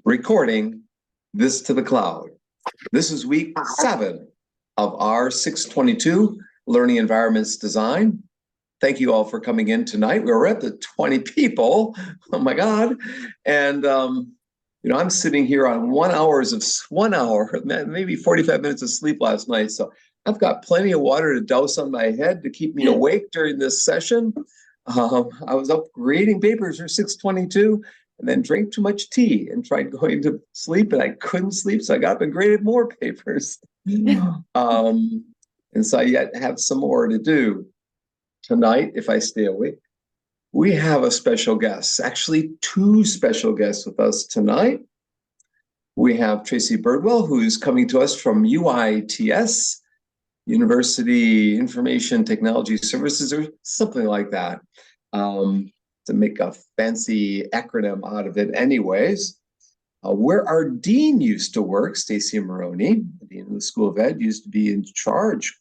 recording this to the cloud. This is week 7 of R622 Learning Environments Design. Thank you all for coming in tonight. We're at the 20 people. Oh my God. And I'm sitting here on 1 hour, maybe 45 minutes of sleep last night. So I've got plenty of water to douse on my head to keep me awake during this session. I was up grading papers for 622 and then drank too much tea and tried going to sleep, and I couldn't sleep. So I got up and graded more papers. And so I yet have some more to do. Tonight, if I stay awake, we have a special guest, actually 2 special guests with us tonight. We have Tracey Birdwell, who's coming to us from UITS, University Information Technology Services, or something like that, to make a fancy acronym out of it anyways. Where our dean used to work, Stacy Maroney, the dean of the School of Ed, used to be in charge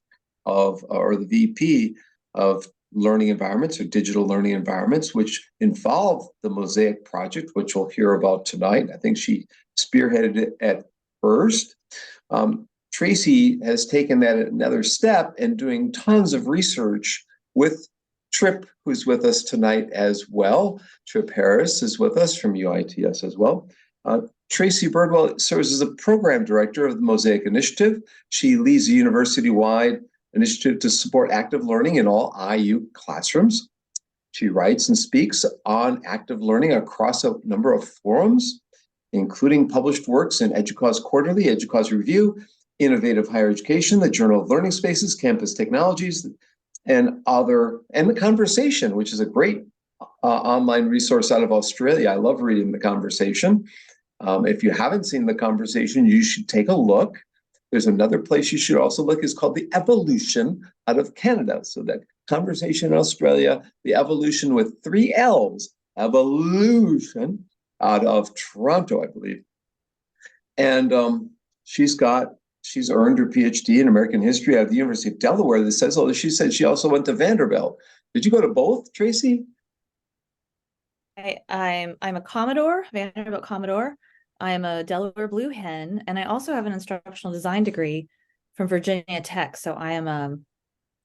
of, or the VP of learning environments or digital learning environments, which involved the Mosaic project, which we'll hear about tonight. I think she spearheaded it at first. Tracey has taken that another step and doing tons of research with Trip, who's with us tonight as well. Trip Harris is with us from UITS as well. Tracey Birdwell serves as a program director of the Mosaic Initiative. She leads a university-wide initiative to support active learning in all IU classrooms. She writes and speaks on active learning across a number of forums, including published works in EDUCAUSE Quarterly, EDUCAUSE Review, Innovative Higher Education, the Journal of Learning Spaces, Campus Technologies, and The Conversation, which is a great online resource out of Australia. I love reading The Conversation. If you haven't seen The Conversation, you should take a look. There's another place you should also look, is called The Evolution, out of Canada. So that Conversation in Australia, The Evolution with 3 L's, Evolution, out of Toronto, I believe. And she's earned her PhD in American history out of the University of Delaware. That says, she said she also went to Vanderbilt. Did you go to both, Tracey? I'm a Commodore, Vanderbilt Commodore. I'm a Delaware Blue Hen, and I also have an instructional design degree from Virginia Tech. So I'm a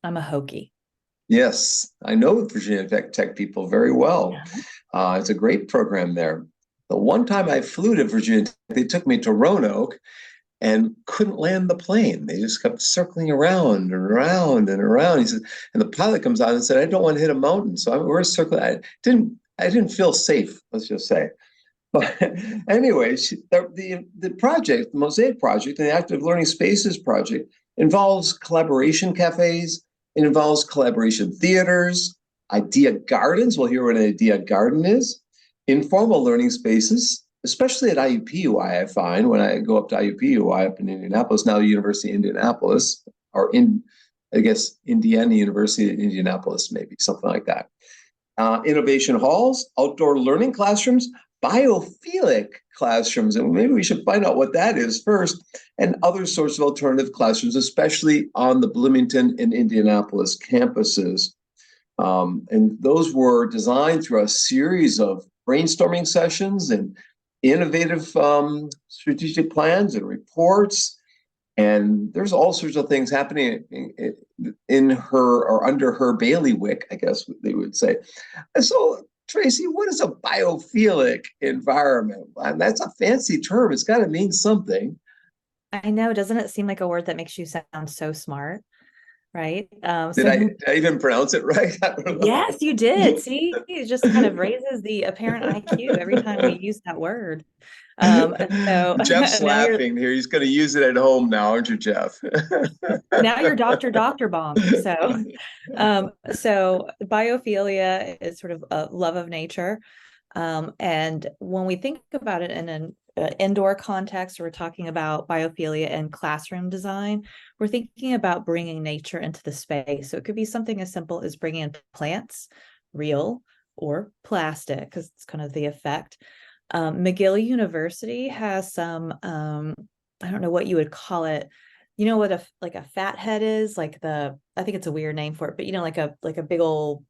Hokie. Yes, I know Virginia Tech people very well. It's a great program there. The one time I flew to Virginia Tech, they took me to Roanoke and couldn't land the plane. They just kept circling around and around and around. He said, and the pilot comes out and said, "I don't want to hit a mountain." So we're circling. I didn't feel safe, let's just say. But anyway, the project, the Mosaic project, and the Active Learning Spaces project involves collaboration cafes. It involves collaboration theaters, idea gardens. We'll hear what an idea garden is, informal learning spaces, especially at IUPUI. I find when I go up to IUPUI up in Indianapolis, now the University of Indianapolis, or Indiana University of Indianapolis, maybe something like that. Innovation halls, outdoor learning classrooms, biophilic classrooms, and maybe we should find out what that is first, and other sorts of alternative classrooms, especially on the Bloomington and Indianapolis campuses. And those were designed through a series of brainstorming sessions and innovative strategic plans and reports. And there's all sorts of things happening in her, or under her bailiwick, I guess they would say. So, Tracey, what is a biophilic environment? And that's a fancy term. It's got to mean something. I know. Doesn't it seem like a word that makes you sound so smart? Right? Did I even pronounce it right? Yes, you did. See, it just kind of raises the apparent IQ every time we use that word. So Jeff's laughing here. He's going to use it at home now, aren't you, Jeff? Now you're Dr. Bomb. So biophilia is sort of a love of nature. And when we think about it in an indoor context, we're talking about biophilia and classroom design, we're thinking about bringing nature into the space. So it could be something as simple as bringing in plants, real or plastic, because it's kind of the effect. McGill University has some, I don't know what you would call it. You know what a fat head is? I think it's a weird name for it, but like a big old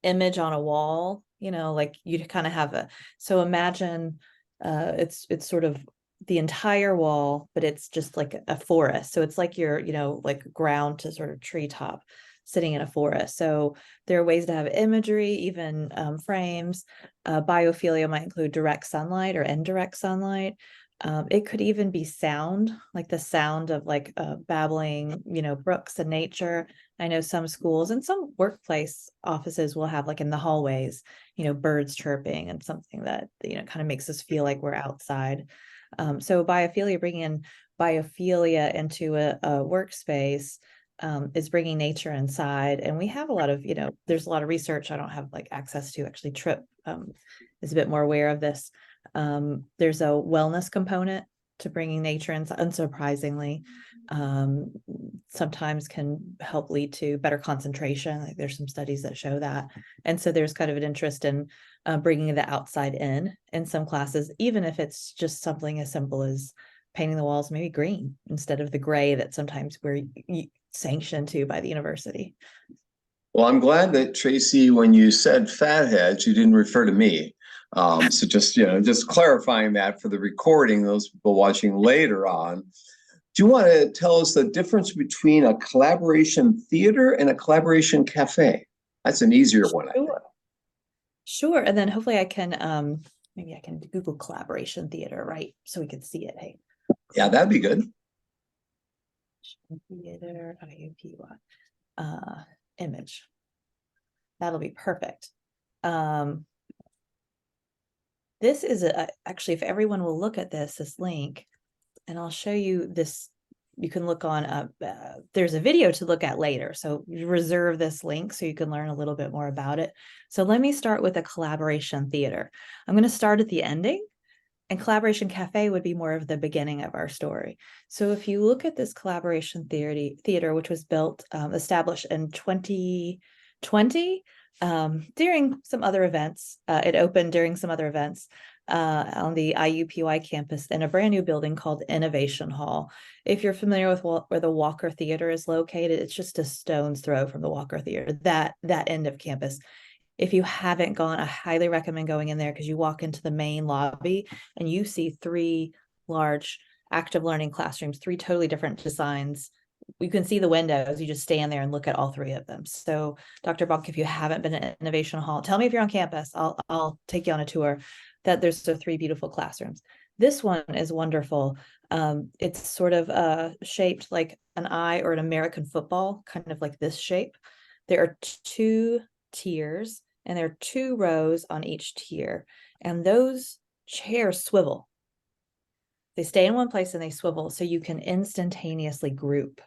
image on a wall, like you'd kind of have so imagine It's sort of the entire wall, but it's just like a forest. So it's like you're, like ground to sort of treetop sitting in a forest. So there are ways to have imagery, even frames. Biophilia might include direct sunlight or indirect sunlight. It could even be sound, like the sound of like babbling, brooks and nature. I know some schools and some workplace offices will have, like in the hallways, birds chirping and something that, kind of makes us feel like we're outside. So biophilia, bringing in biophilia into a workspace is bringing nature inside. And we have a lot of, there's a lot of research I don't have like access to. Actually, Trip is a bit more aware of this. There's a wellness component to bringing nature in, unsurprisingly. Sometimes can help lead to better concentration. Like there's some studies that show that. And so there's kind of an interest in bringing the outside in some classes, even if it's just something as simple as painting the walls maybe green instead of the gray that sometimes we're sanctioned to by the university. Well, I'm glad that Tracey, when you said fatheads, you didn't refer to me. So just clarifying that for the recording, those people watching later on. Do you want to tell us the difference between a collaboration theater and a collaboration cafe? That's an easier one, I think. Sure. And then hopefully I can, maybe I can Google collaboration theater, right? So we can see it. Hey. Yeah, that'd be good. Theater, IUPY, image. That'll be perfect. This is actually, if everyone will look at this link, and I'll show you this. You can look on, there's a video to look at later. So reserve this link so you can learn a little bit more about it. So let me start with a collaboration theater. I'm going to start at the ending, and collaboration cafe would be more of the beginning of our story. So if you look at this collaboration theater, which was established in 2020, during some other events, it opened during some other events on the IUPUI campus in a brand new building called Innovation Hall. If you're familiar with where the Walker Theater is located, it's just a stone's throw from the Walker Theater, that end of campus. If you haven't gone, I highly recommend going in there, because you walk into the main lobby and you see 3 large active learning classrooms, 3 totally different designs. You can see the windows. You just stand there and look at all 3 of them. So Dr. Bonk, if you haven't been at Innovation Hall, tell me if you're on campus. I'll take you on a tour. That there's 3 beautiful classrooms. This one is wonderful. It's sort of shaped like an eye or an American football, kind of like this shape. There are 2 tiers, and there are 2 rows on each tier, and those chairs swivel. They stay in one place and they swivel, so you can instantaneously group.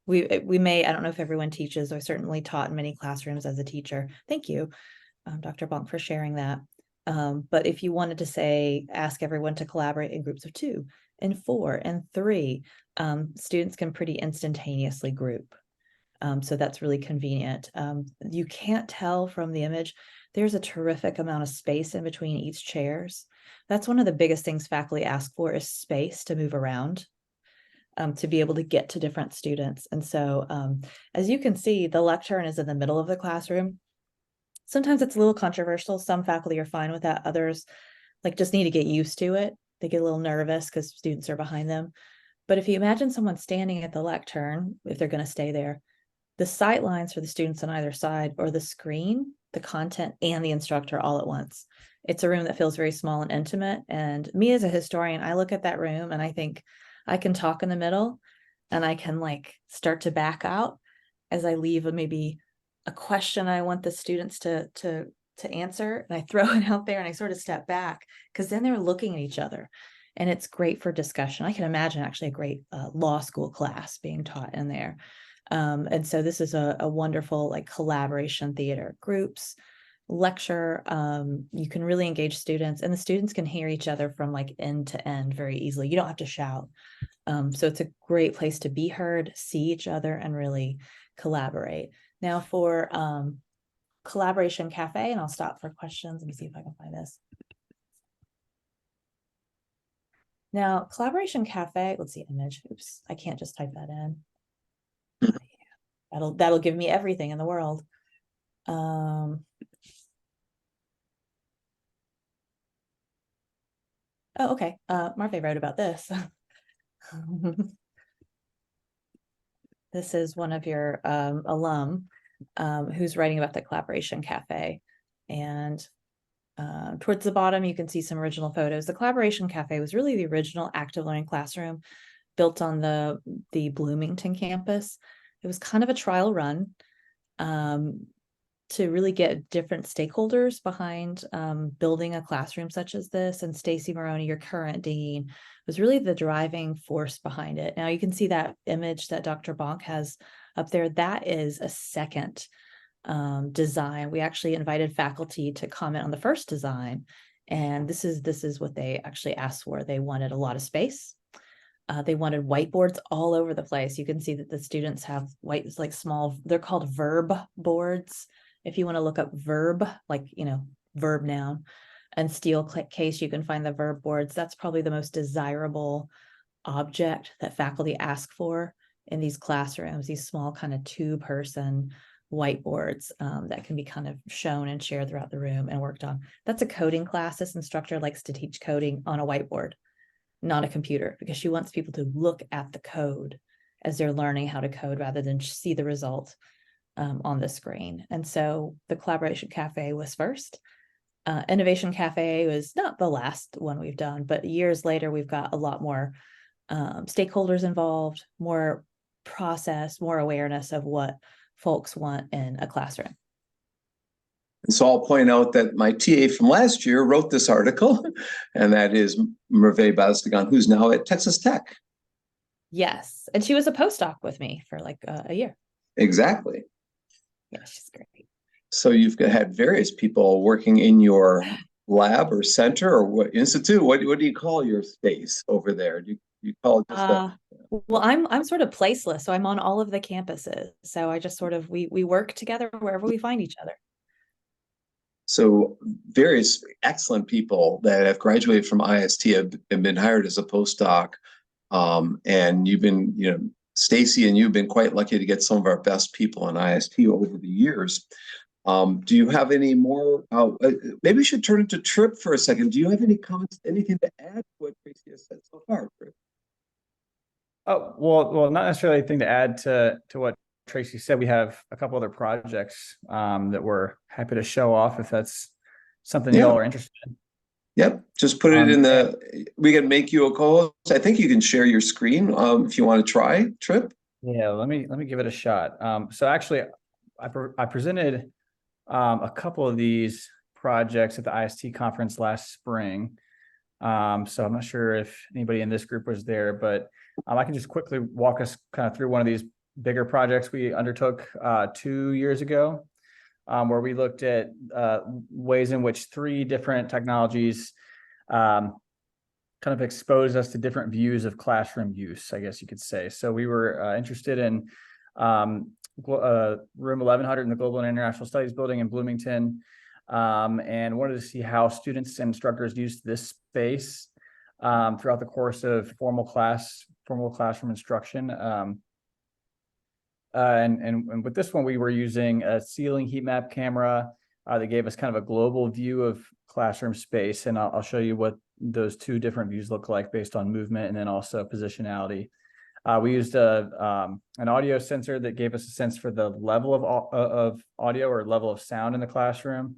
We may, I don't know if everyone teaches, I certainly taught in many classrooms as a teacher. Thank you, Dr. Bonk, for sharing that. But if you wanted to say, ask everyone to collaborate in groups of 2 and 4 and 3, students can pretty instantaneously group. So that's really convenient. You can't tell from the image, there's a terrific amount of space in between each chairs. That's one of the biggest things faculty ask for, is space to move around, to be able to get to different students. And so as you can see, the lectern is in the middle of the classroom. Sometimes it's a little controversial. Some faculty are fine with that. Others just need to get used to it. They get a little nervous because students are behind them. But if you imagine someone standing at the lectern, if they're going to stay there, the sight lines for the students on either side, or the screen, the content, and the instructor all at once. It's a room that feels very small and intimate. And me as a historian, I look at that room and I think I can talk in the middle, and I can start to back out as I leave maybe a question I want the students to answer, and I throw it out there and I sort of step back, because then they're looking at each other, and it's great for discussion. I can imagine actually a great law school class being taught in there. And so this is a wonderful collaboration theater. Groups, lecture, you can really engage students, and the students can hear each other from end to end very easily. You don't have to shout. So it's a great place to be heard, see each other, and really collaborate. Now for Collaboration Cafe, and I'll stop for questions. Let me see if I can find this. Now, Collaboration Cafe, let's see, image. Oops, I can't just type that in. That'll give me everything in the world. Oh, okay. Marve wrote about this. This is one of your alum who's writing about the Collaboration Cafe. And towards the bottom, you can see some original photos. The Collaboration Cafe was really the original active learning classroom built on the Bloomington campus. It was kind of a trial run to really get different stakeholders behind building a classroom such as this. And Stacy Maroney, your current dean, was really the driving force behind it. Now you can see that image that Dr. Bonk has up there. That is a second design. We actually invited faculty to comment on the first design. And this is what they actually asked for. They wanted a lot of space. They wanted whiteboards all over the place. You can see that the students have like small, they're called verb boards. If you want to look up verb, like, verb noun and steel case, you can find the verb boards. That's probably the most desirable object that faculty ask for in these classrooms, these small kind of 2-person whiteboards that can be kind of shown and shared throughout the room and worked on. That's a coding class. This instructor likes to teach coding on a whiteboard, not a computer, because she wants people to look at the code as they're learning how to code rather than see the result on the screen. And so the Collaboration Cafe was first. Innovation Cafe was not the last one we've done, but years later, we've got a lot more stakeholders involved, more process, more awareness of what folks want in a classroom. And so I'll point out that my TA from last year wrote this article, and that is Merve Bastigan, who's now at Texas Tech. Yes. And she was a postdoc with me for like a year. Exactly. Yeah, she's great. So you've had various people working in your lab or center or what institute? What do you call your space over there? Do you call it just well, I'm sort of placeless, so I'm on all of the campuses. So I just sort of we work together wherever we find each other. So various excellent people that have graduated from IST have been hired as a postdoc. And you've been, Stacy and you've been quite lucky to get some of our best people in IST over the years. Do you have any more? Maybe we should turn it to Trip for a second. Do you have any comments, anything to add to what Tracey has said so far, Trip? Oh, well, not necessarily anything to add to what Tracey said. We have a couple other projects that we're happy to show off if that's something y'all are interested in. Yep, just put it in we can make you a co-host. I think you can share your screen if you want to try, Trip. Yeah, let me give it a shot. So actually, I presented a couple of these projects at the IST conference last spring. So I'm not sure if anybody in this group was there, but I can just quickly walk us kind of through one of these bigger projects we undertook 2 years ago, where we looked at ways in which 3 different technologies kind of exposed us to different views of classroom use, I guess you could say. So we were interested in room 1100 in the Global and International Studies building in Bloomington, and wanted to see how students and instructors used this space throughout the course of formal classroom instruction. And with this one, we were using a ceiling heat map camera that gave us kind of a global view of classroom space. And I'll show you what those 2 different views look like based on movement and then also positionality. We used an audio sensor that gave us a sense for the level of audio or level of sound in the classroom.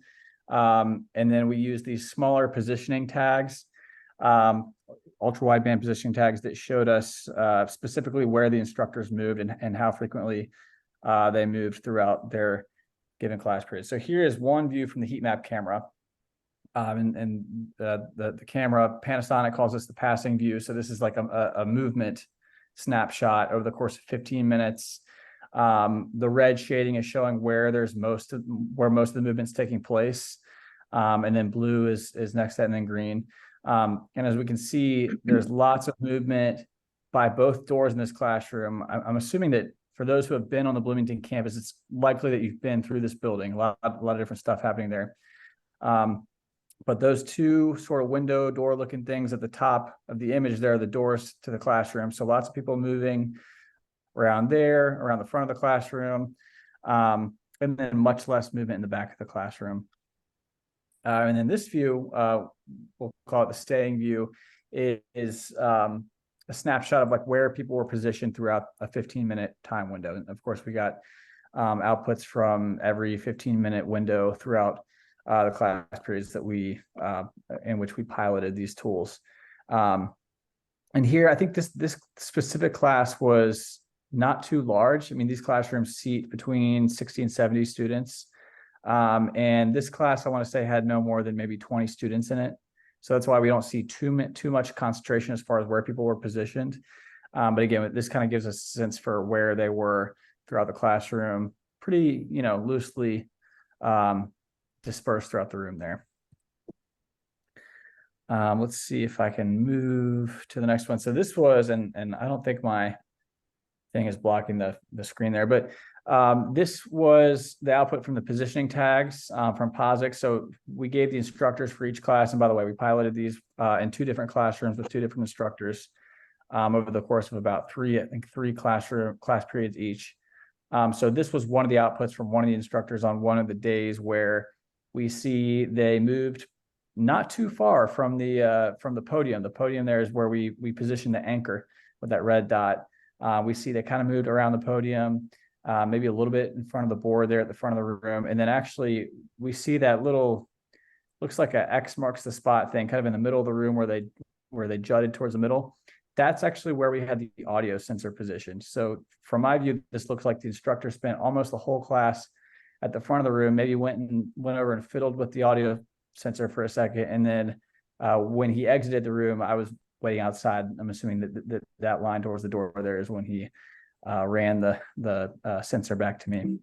And then we used these smaller positioning tags, ultra wideband positioning tags that showed us specifically where the instructors moved and how frequently they moved throughout their given class period. So here is one view from the heat map camera. And the camera, Panasonic calls this the passing view. So this is like a movement snapshot over the course of 15 minutes. The red shading is showing where most of the movement's taking place. And then blue is next to that, and then green. And as we can see, there's lots of movement by both doors in this classroom. I'm assuming that for those who have been on the Bloomington campus, it's likely that you've been through this building, a lot of different stuff happening there. But those 2 sort of window door looking things at the top of the image there are the doors to the classroom. So lots of people moving around there, around the front of the classroom, and then much less movement in the back of the classroom. And then this view, we'll call it the staying view, is a snapshot of like where people were positioned throughout a 15-minute time window. And of course, we got outputs from every 15-minute window throughout the class periods that we in which we piloted these tools. And here, I think this specific class was not too large. I mean, these classrooms seat between 60 and 70 students. And this class, I want to say, had no more than maybe 20 students in it. So that's why we don't see too much concentration as far as where people were positioned. But again, this kind of gives us a sense for where they were throughout the classroom, pretty, loosely dispersed throughout the room there. Let's see if I can move to the next one. So this was, and I don't think my thing is blocking the screen there, but this was the output from the positioning tags from Mosaic. So we gave the instructors for each class. And by the way, we piloted these in 2 different classrooms with 2 different instructors over the course of about 3 class periods each. So this was one of the outputs from one of the instructors on one of the days where we see they moved not too far from the podium. The podium there is where we position the anchor with that red dot. We see they kind of moved around the podium, maybe a little bit in front of the board there at the front of the room. And then actually we see that little, looks like a X marks the spot thing kind of in the middle of the room where they jutted towards the middle. That's actually where we had the audio sensor positioned. So from my view, this looks like the instructor spent almost the whole class at the front of the room, maybe went over and fiddled with the audio sensor for a second. And then when he exited the room, I was waiting outside. I'm assuming that line towards the door there is when he ran the sensor back to me.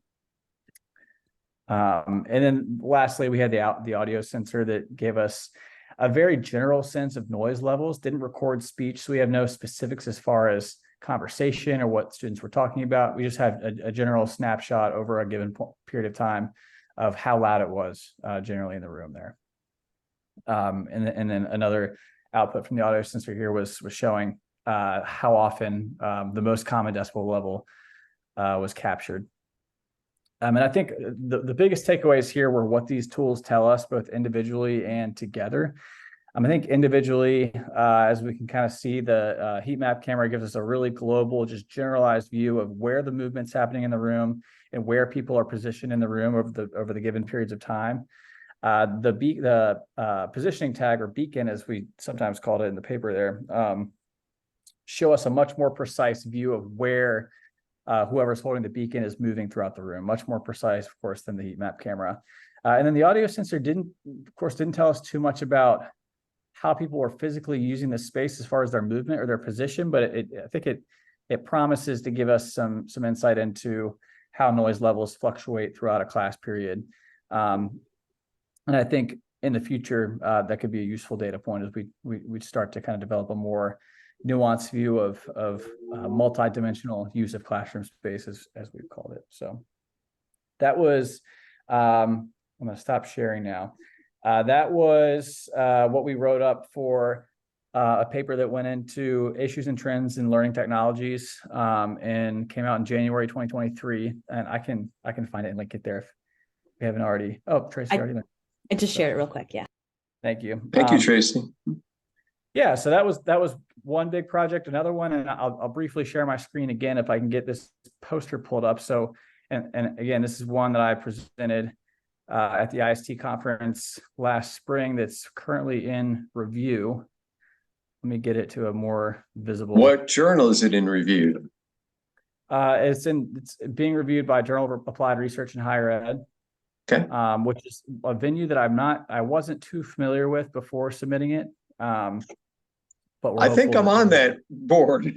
And then lastly, we had the audio sensor that gave us a very general sense of noise levels, didn't record speech. So we have no specifics as far as conversation or what students were talking about. We just had a general snapshot over a given period of time of how loud it was generally in the room there. And then another output from the audio sensor here was showing how often the most common decibel level was captured. And I think the biggest takeaways here were what these tools tell us, both individually and together. I think individually, as we can kind of see, the heat map camera gives us a really global, just generalized view of where the movement's happening in the room and where people are positioned in the room over the given periods of time. The positioning tag, or beacon, as we sometimes called it in the paper there, show us a much more precise view of where whoever's holding the beacon is moving throughout the room, much more precise, of course, than the heat map camera. And then the audio sensor didn't tell us too much about how people were physically using the space as far as their movement or their position, but I think it promises to give us some insight into how noise levels fluctuate throughout a class period. And I think in the future, that could be a useful data point as we start to kind of develop a more nuanced view of multi-dimensional use of classroom space, as we've called it. So that was, I'm going to stop sharing now. That was what we wrote up for a paper that went into issues and trends in learning technologies and came out in January 2023. And I can find it and link it there if we haven't already. Oh, Tracey already. I just shared it real quick. Yeah. Thank you. Thank you, Tracey. Yeah, so that was one big project. Another one, and I'll briefly share my screen again if I can get this poster pulled up. So, and again, this is one that I presented at the IST conference last spring that's currently in review. Let me get it to a more visible. What journal is it in review? It's being reviewed by Journal of Applied Research in Higher Ed. Okay. Which is a venue that I wasn't too familiar with before submitting it. But I think I'm on that board.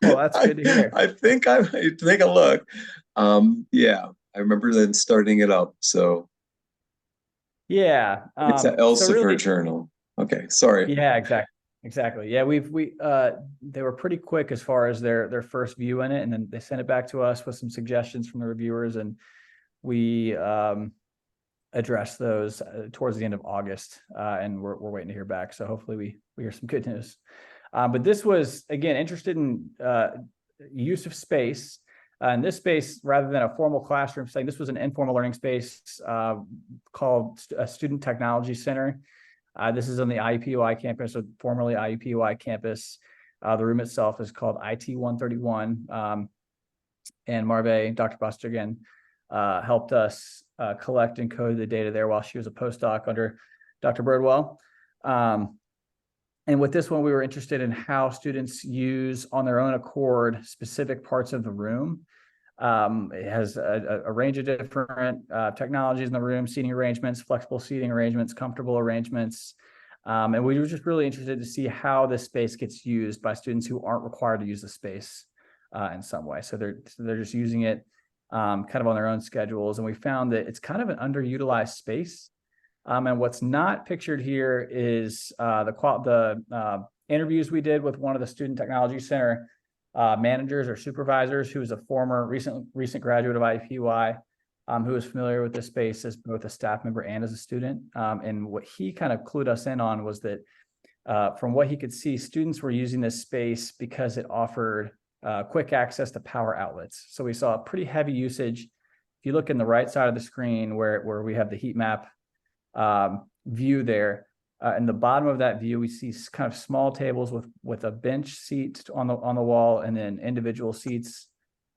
Well, that's good to hear. I think I might take a look. Yeah, I remember then starting it up. So yeah, it's an Elsevier so really, journal. Okay, sorry. Yeah, exactly. Yeah, they were pretty quick as far as their first view in it, and then they sent it back to us with some suggestions from the reviewers, and we addressed those towards the end of August, and we're waiting to hear back. So hopefully we hear some good news. But this was, again, interested in use of space In this space, rather than a formal classroom setting, this was an informal learning space called a Student Technology Center. This is on the IUPUI campus, or formerly IUPUI campus. The room itself is called IT 131. And Marve, Dr. Bostigan, helped us collect and code the data there while she was a postdoc under Dr. Birdwell. And with this one, we were interested in how students use on their own accord specific parts of the room. It has a range of different technologies in the room: seating arrangements, flexible seating arrangements, comfortable arrangements. And we were just really interested to see how this space gets used by students who aren't required to use the space in some way. So they're just using it kind of on their own schedules. And we found that it's kind of an underutilized space. And what's not pictured here is the interviews we did with one of the Student Technology Center managers or supervisors, who is a former recent graduate of IUPUI, who is familiar with this space as both a staff member and as a student. And what he kind of clued us in on was that from what he could see, students were using this space because it offered quick access to power outlets. So we saw a pretty heavy usage. If you look in the right side of the screen where we have the heat map view there, in the bottom of that view, we see kind of small tables with a bench seat on the wall, and then individual seats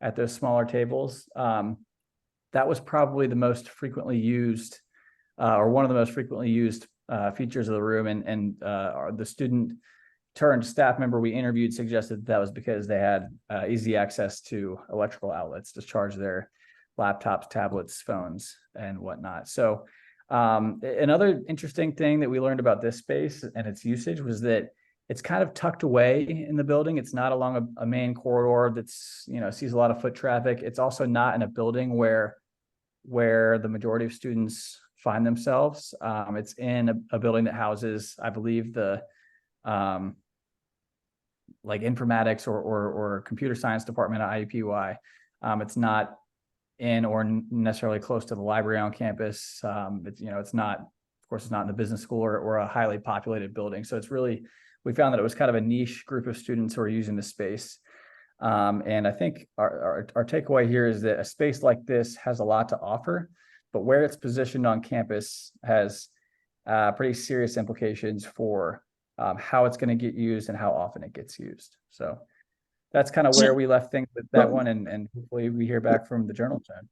at those smaller tables. That was probably the most frequently used, or one of the most frequently used features of the room. And the student turned staff member we interviewed suggested that was because they had easy access to electrical outlets to charge their laptops, tablets, phones, and whatnot. So another interesting thing that we learned about this space and its usage was that it's kind of tucked away in the building. It's not along a main corridor that's, sees a lot of foot traffic. It's also not in a building where the majority of students find themselves. It's in a building that houses, I believe, the like informatics or computer science department at IUPUI. It's not in or necessarily close to the library on campus. It's not, of course, it's not in the business school or a highly populated building. So it's really, we found that it was kind of a niche group of students who are using the space. And I think our takeaway here is that a space like this has a lot to offer, but where it's positioned on campus has pretty serious implications for how it's going to get used and how often it gets used. So that's kind of where we left things with that one, and hopefully we hear back from the journal soon.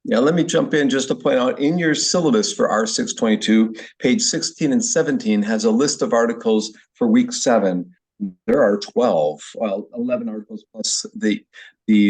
Yeah, let me jump in just to point out, in your syllabus for R622, page 16 and 17 has a list of articles for week 7. There are 11 articles plus the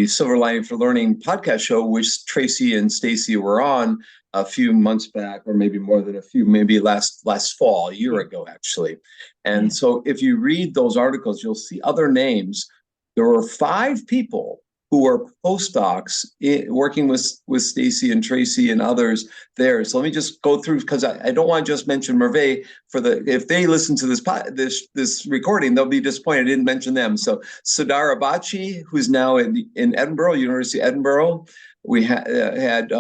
Silver Lining for Learning podcast show, which Tracey and Stacy were on a few months back, or maybe more than a few, maybe last fall, a year ago, actually. And so if you read those articles, you'll see other names. There were 5 people who were postdocs working with Stacy and Tracey and others there. So let me just go through, because I don't want to just mention Merve if they listen to this recording, they'll be disappointed I didn't mention them. So Sadara Bachi, who's now in Edinburgh, University of Edinburgh. We had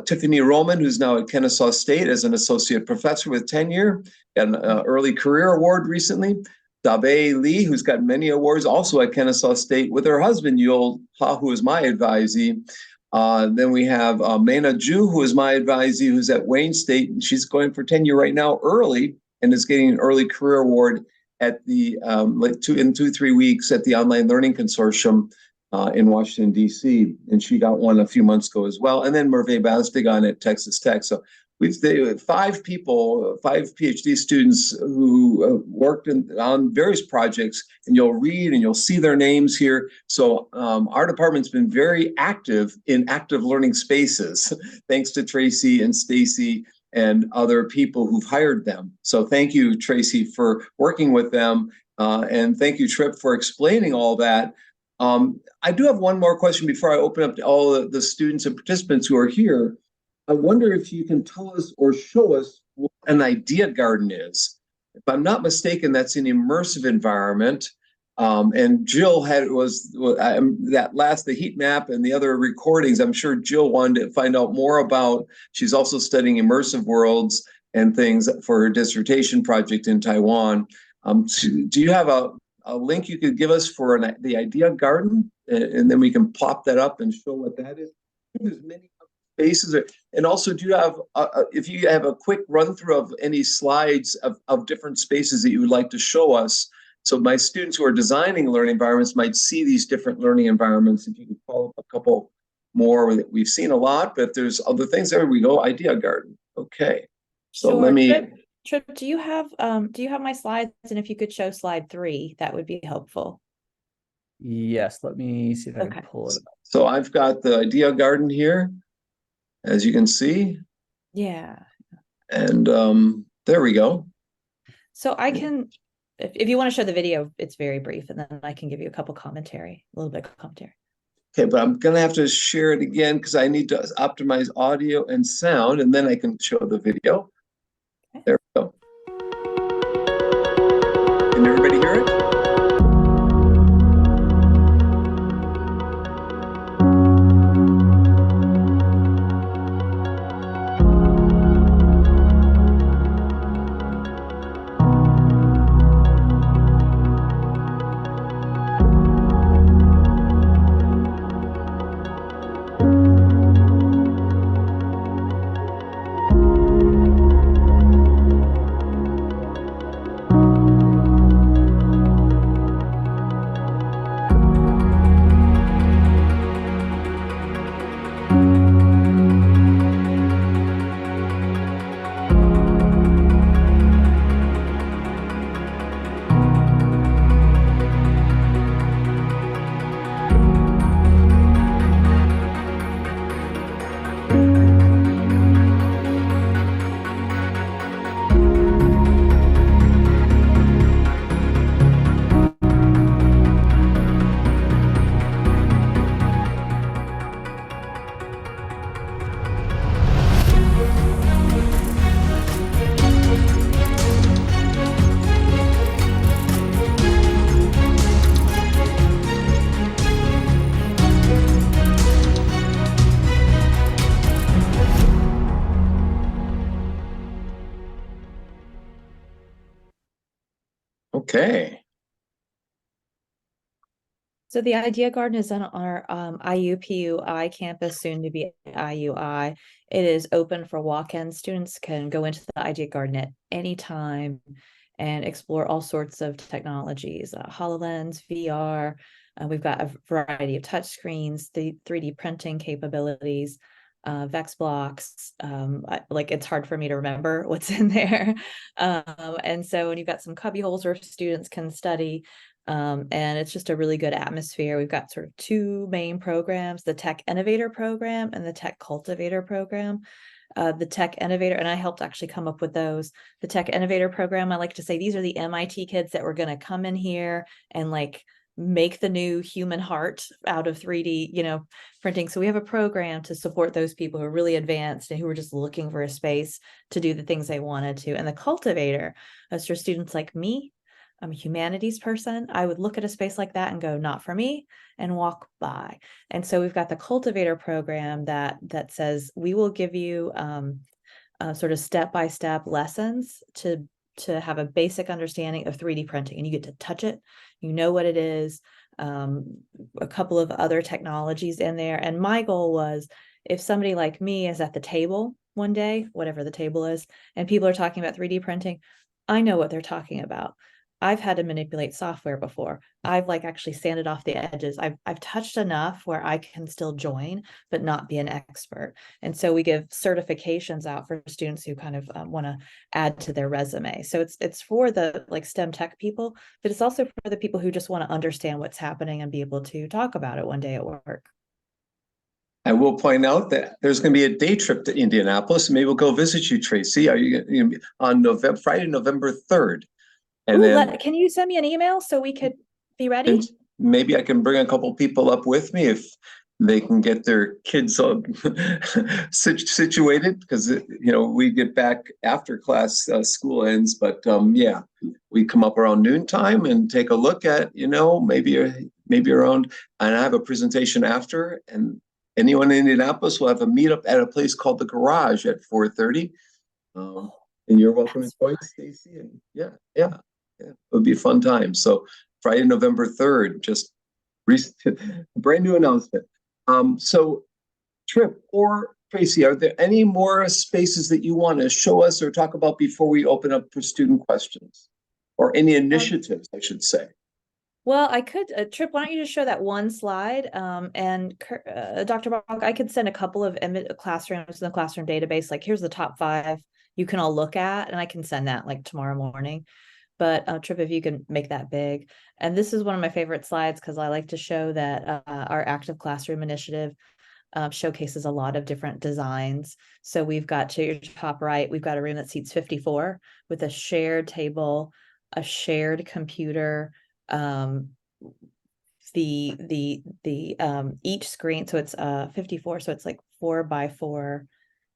Tiffany Roman, who's now at Kennesaw State as an associate professor with tenure, got an early career award recently. Dabe Lee, who's got many awards, also at Kennesaw State, with her husband, Yul Ha, who is my advisee. Then we have Mena Ju, who is my advisee, who's at Wayne State, and she's going for tenure right now early, and is getting an early career award at the 2-3 weeks at the Online Learning Consortium in Washington, D.C. And she got one a few months ago as well. And then Merve Bastigan at Texas Tech. So we've 5 people, 5 PhD students who worked on various projects, and you'll read and you'll see their names here. So our department's been very active in active learning spaces, thanks to Tracey and Stacy and other people who've hired them. So thank you, Tracey, for working with them. And thank you, Tripp, for explaining all that. I do have one more question before I open up to all the students and participants who are here. I wonder if you can tell us or show us what an idea garden is. If I'm not mistaken, that's an immersive environment. And Jill the heat map and the other recordings. I'm sure Jill wanted to find out more about. She's also studying immersive worlds and things for her dissertation project in Taiwan. Do you have a link you could give us for the idea garden, and then we can pop that up and show what that is? There's many spaces, and also do you have, if you have a quick run through of any slides of different spaces that you would like to show us, so my students who are designing learning environments might see these different learning environments. If you could follow up a couple more, that we've seen a lot, but if there's other things, there we go, idea garden. Okay, so Sure. let me. Trip, do you have my slides? And if you could show slide 3, that would be helpful. Yes, let me see if I Okay. can pull it up. So I've got the idea garden here, as you can see. Yeah. And there we go. So I can, if you want to show the video, it's very brief, and then I can give you a couple commentary, a little bit of commentary. Okay, but I'm gonna have to share it again because I need to optimize audio and sound, and then I can show the video. Okay. There we go. Can everybody hear it? Okay. So the Idea Garden is on our IUPUI campus, soon to be IUI. It is open for walk-in. Students can go into the Idea Garden at any time and explore all sorts of technologies, HoloLens, VR. We've got a variety of touch screens, the 3D printing capabilities, Vex blocks. Like, it's hard for me to remember what's in there. And so when you've got some cubby holes where students can study, and it's just a really good atmosphere. We've got sort of 2 main programs, the Tech Innovator program and the Tech Cultivator program. The Tech Innovator, and I helped actually come up with those. The Tech Innovator program, I like to say these are the MIT kids that were going to come in here and like make the new human heart out of 3D, printing. So we have a program to support those people who are really advanced and who are just looking for a space to do the things they wanted to. And the Cultivator, that's for students like me. I'm a humanities person. I would look at a space like that and go, not for me, and walk by. And so we've got the Cultivator program that says we will give you sort of step-by-step lessons to have a basic understanding of 3D printing, and you get to touch it, you know what it is, a couple of other technologies in there. And my goal was, if somebody like me is at the table one day, whatever the table is, and people are talking about 3D printing, I know what they're talking about. I've had to manipulate software before. I've actually sanded off the edges. I've touched enough where I can still join, but not be an expert. And so we give certifications out for students who kind of want to add to their resume. So it's for the STEM tech people, but it's also for the people who just want to understand what's happening and be able to talk about it one day at work. I will point out that there's going to be a day trip to Indianapolis. Maybe we'll go visit you, Tracey. Are you going to be on Friday, November 3rd? And then, can you send me an email so we could be ready? Maybe I can bring a couple people up with me if they can get their kids situated, because we get back after class, school ends. But yeah, we come up around noontime and take a look at maybe around. And I have a presentation after, and anyone in Indianapolis will have a meetup at a place called the Garage at 4:30. And you're welcome to join, Stacy. And yeah. It would be a fun time. So Friday, November 3rd, just brand new announcement. So Trip or Tracey, are there any more spaces that you want to show us or talk about before we open up for student questions? Or any initiatives, I should say. Well, I could, Trip, why don't you just show that one slide? And Dr. Bach, I could send a couple of classrooms in the classroom database. Like, here's the top 5 you can all look at, and I can send that like tomorrow morning. But Trip, if you can make that big. And this is one of my favorite slides because I like to show that our active classroom initiative showcases a lot of different designs. So we've got, to your top right, we've got a room that seats 54 with a shared table, a shared computer, each screen, so it's 54, so it's like 4 by 4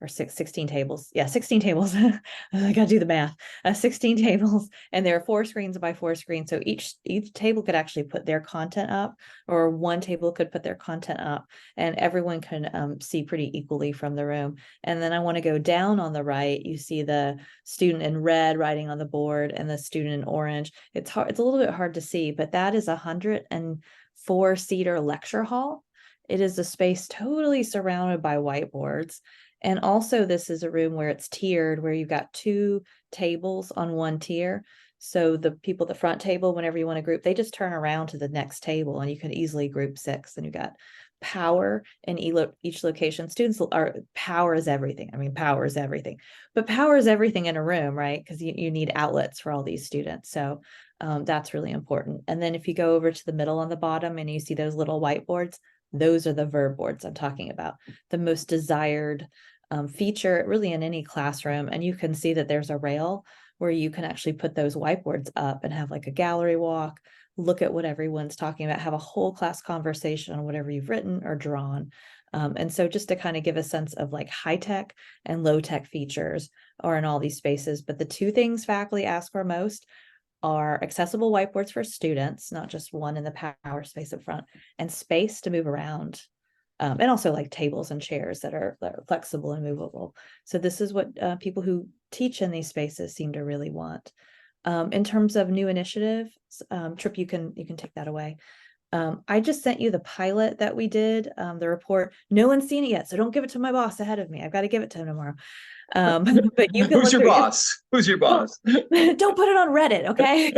or 16 tables. Yeah, 16 tables. I gotta do the math. 16 tables, and there are 4 screens by 4 screens. So each table could actually put their content up, or one table could put their content up, and everyone can see pretty equally from the room. And then I want to go down on the right. You see the student in red writing on the board and the student in orange. It's hard. It's a little bit hard to see, but that is a 104-seater lecture hall. It is a space totally surrounded by whiteboards. And also this is a room where it's tiered, where you've got 2 tables on one tier. So the people at the front table, whenever you want to group, they just turn around to the next table and you can easily group 6. And you've got power in each location. Students are, power is everything. I mean, power is everything, but power is everything in a room, right? Because you need outlets for all these students. So that's really important. And then if you go over to the middle on the bottom and you see those little whiteboards, those are the verb boards I'm talking about, the most desired feature really in any classroom. And you can see that there's a rail where you can actually put those whiteboards up and have like a gallery walk, look at what everyone's talking about, have a whole class conversation on whatever you've written or drawn. And so just to kind of give a sense of like high tech and low tech features are in all these spaces. But the 2 things faculty ask for most are accessible whiteboards for students, not just one in the power space up front, and space to move around. And also like tables and chairs that are flexible and movable. So this is what people who teach in these spaces seem to really want. In terms of new initiatives, Trip, you can take that away. I just sent you the pilot that we did, the report. No one's seen it yet, so don't give it to my boss ahead of me. I've got to give it to him tomorrow. But you can. Who's your boss? Who's your boss? Don't put it on Reddit, okay?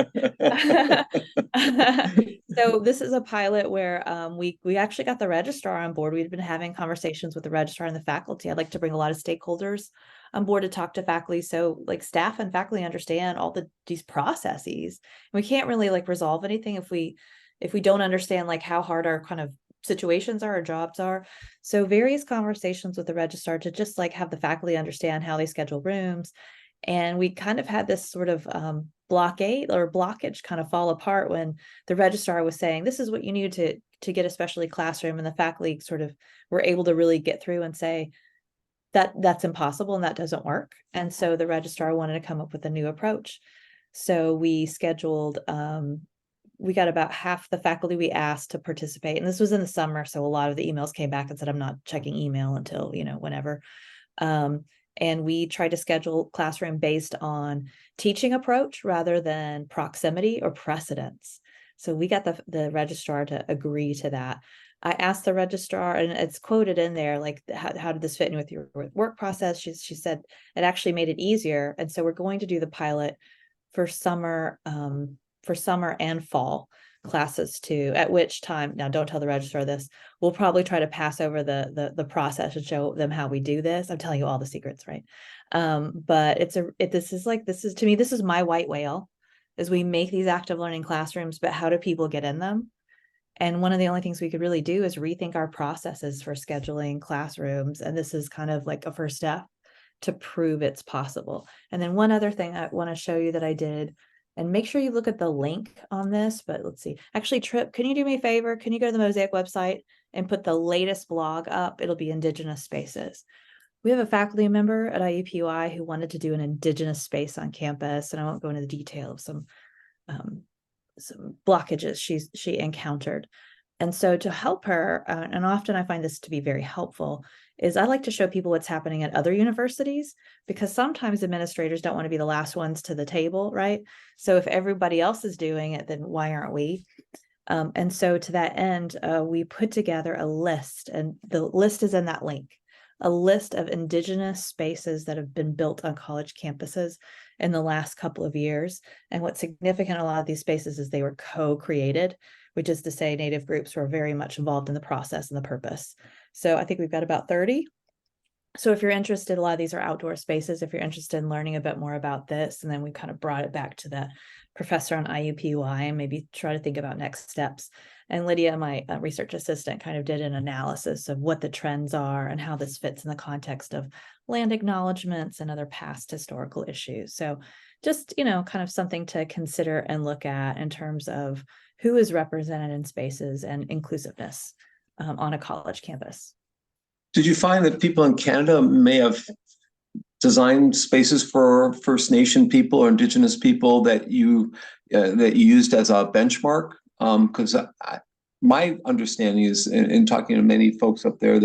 So this is a pilot where we actually got the registrar on board. We'd been having conversations with the registrar and the faculty. I'd like to bring a lot of stakeholders on board to talk to faculty, so like staff and faculty understand all these processes. We can't really like resolve anything if we don't understand like how hard our kind of situations are or jobs are. So various conversations with the registrar to just like have the faculty understand how they schedule rooms. And we kind of had this sort of blockade or blockage kind of fall apart when the registrar was saying, this is what you need to get a specialty classroom. And the faculty sort of were able to really get through and say that's impossible and that doesn't work. And so the registrar wanted to come up with a new approach. So we scheduled, we got about half the faculty we asked to participate. And this was in the summer. So a lot of the emails came back and said, I'm not checking email until, whenever. And we tried to schedule classroom based on teaching approach rather than proximity or precedence. So we got the registrar to agree to that. I asked the registrar, and it's quoted in there, like, how did this fit in with your work process? She said it actually made it easier. And so we're going to do the pilot for summer and fall classes too, at which time, now don't tell the registrar this, we'll probably try to pass over the process and show them how we do this. I'm telling you all the secrets, right? But this is to me, this is my white whale, is we make these active learning classrooms, but how do people get in them? And one of the only things we could really do is rethink our processes for scheduling classrooms. And this is kind of like a first step to prove it's possible. And then one other thing I want to show you that I did, and make sure you look at the link on this, but let's see. Actually, Trip, can you do me a favor? Can you go to the Mosaic website and put the latest blog up? It'll be Indigenous Spaces. We have a faculty member at IUPUI who wanted to do an Indigenous space on campus, and I won't go into the detail of some blockages she encountered. And so to help her, and often I find this to be very helpful, is I like to show people what's happening at other universities, because sometimes administrators don't want to be the last ones to the table, right? So if everybody else is doing it, then why aren't we? And so to that end, we put together a list, and the list is in that link, a list of indigenous spaces that have been built on college campuses in the last couple of years. And what's significant, a lot of these spaces is they were co-created, which is to say Native groups were very much involved in the process and the purpose. So I think we've got about 30. So if you're interested, a lot of these are outdoor spaces. If you're interested in learning a bit more about this, and then we kind of brought it back to the professor on IUPUI and maybe try to think about next steps. And Lydia, my research assistant, kind of did an analysis of what the trends are and how this fits in the context of land acknowledgements and other past historical issues. So just, kind of something to consider and look at in terms of who is represented in spaces and inclusiveness on a college campus. Did you find that people in Canada may have designed spaces for First Nation people or Indigenous people that you used as a benchmark? Because my understanding is, in talking to many folks up there,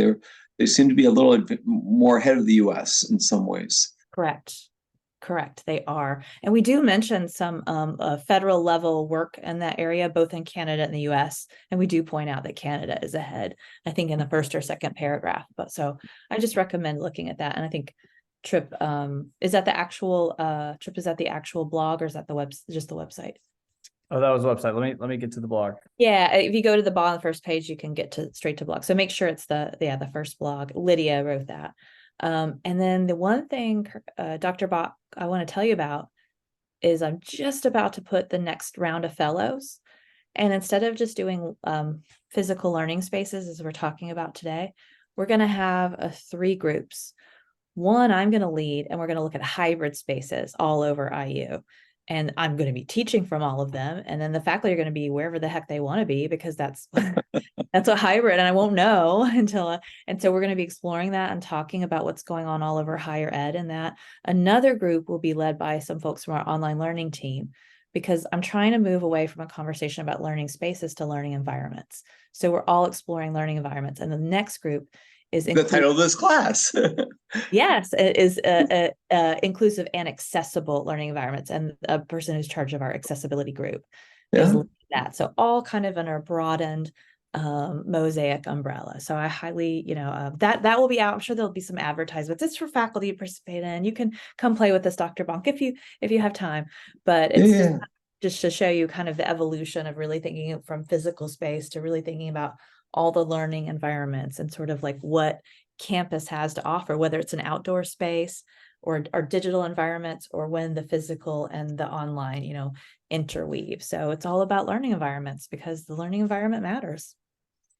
they seem to be a little more ahead of the U.S. in some ways. Correct, they are. And we do mention some federal level work in that area, both in Canada and the US. And we do point out that Canada is ahead, I think in the first or second paragraph. But so I just recommend looking at that. And I think Trip, is that the actual blog, or is that just the website? Oh, that was the website. Let me get to the blog. Yeah, if you go to the bottom of the first page, you can get straight to blog. So make sure it's the first blog. Lydia wrote that. And then the one thing, Dr. Bach, I want to tell you about is I'm just about to put the next round of fellows. And instead of just doing physical learning spaces, as we're talking about today, we're going to have 3 groups. One, I'm going to lead, and we're going to look at hybrid spaces all over IU. And I'm going to be teaching from all of them. And then the faculty are going to be wherever the heck they want to be, because that's a hybrid, and I won't know until, and so we're going to be exploring that and talking about what's going on all over higher ed. And that another group will be led by some folks from our online learning team, because I'm trying to move away from a conversation about learning spaces to learning environments. So we're all exploring learning environments. And the next group is the title of this class. Yes, it is inclusive and accessible learning environments, and a person who's in charge of our accessibility group is that. So all kind of under a broadened Mosaic umbrella. So I highly, that will be out. I'm sure there'll be some advertisements. It's for faculty to participate in. You can come play with this, Dr. Bonk, if you have time. But it's just to show you kind of the evolution of really thinking from physical space to really thinking about all the learning environments and sort of like what campus has to offer, whether it's an outdoor space or digital environments, or when the physical and the online, interweave. So it's all about learning environments, because the learning environment matters.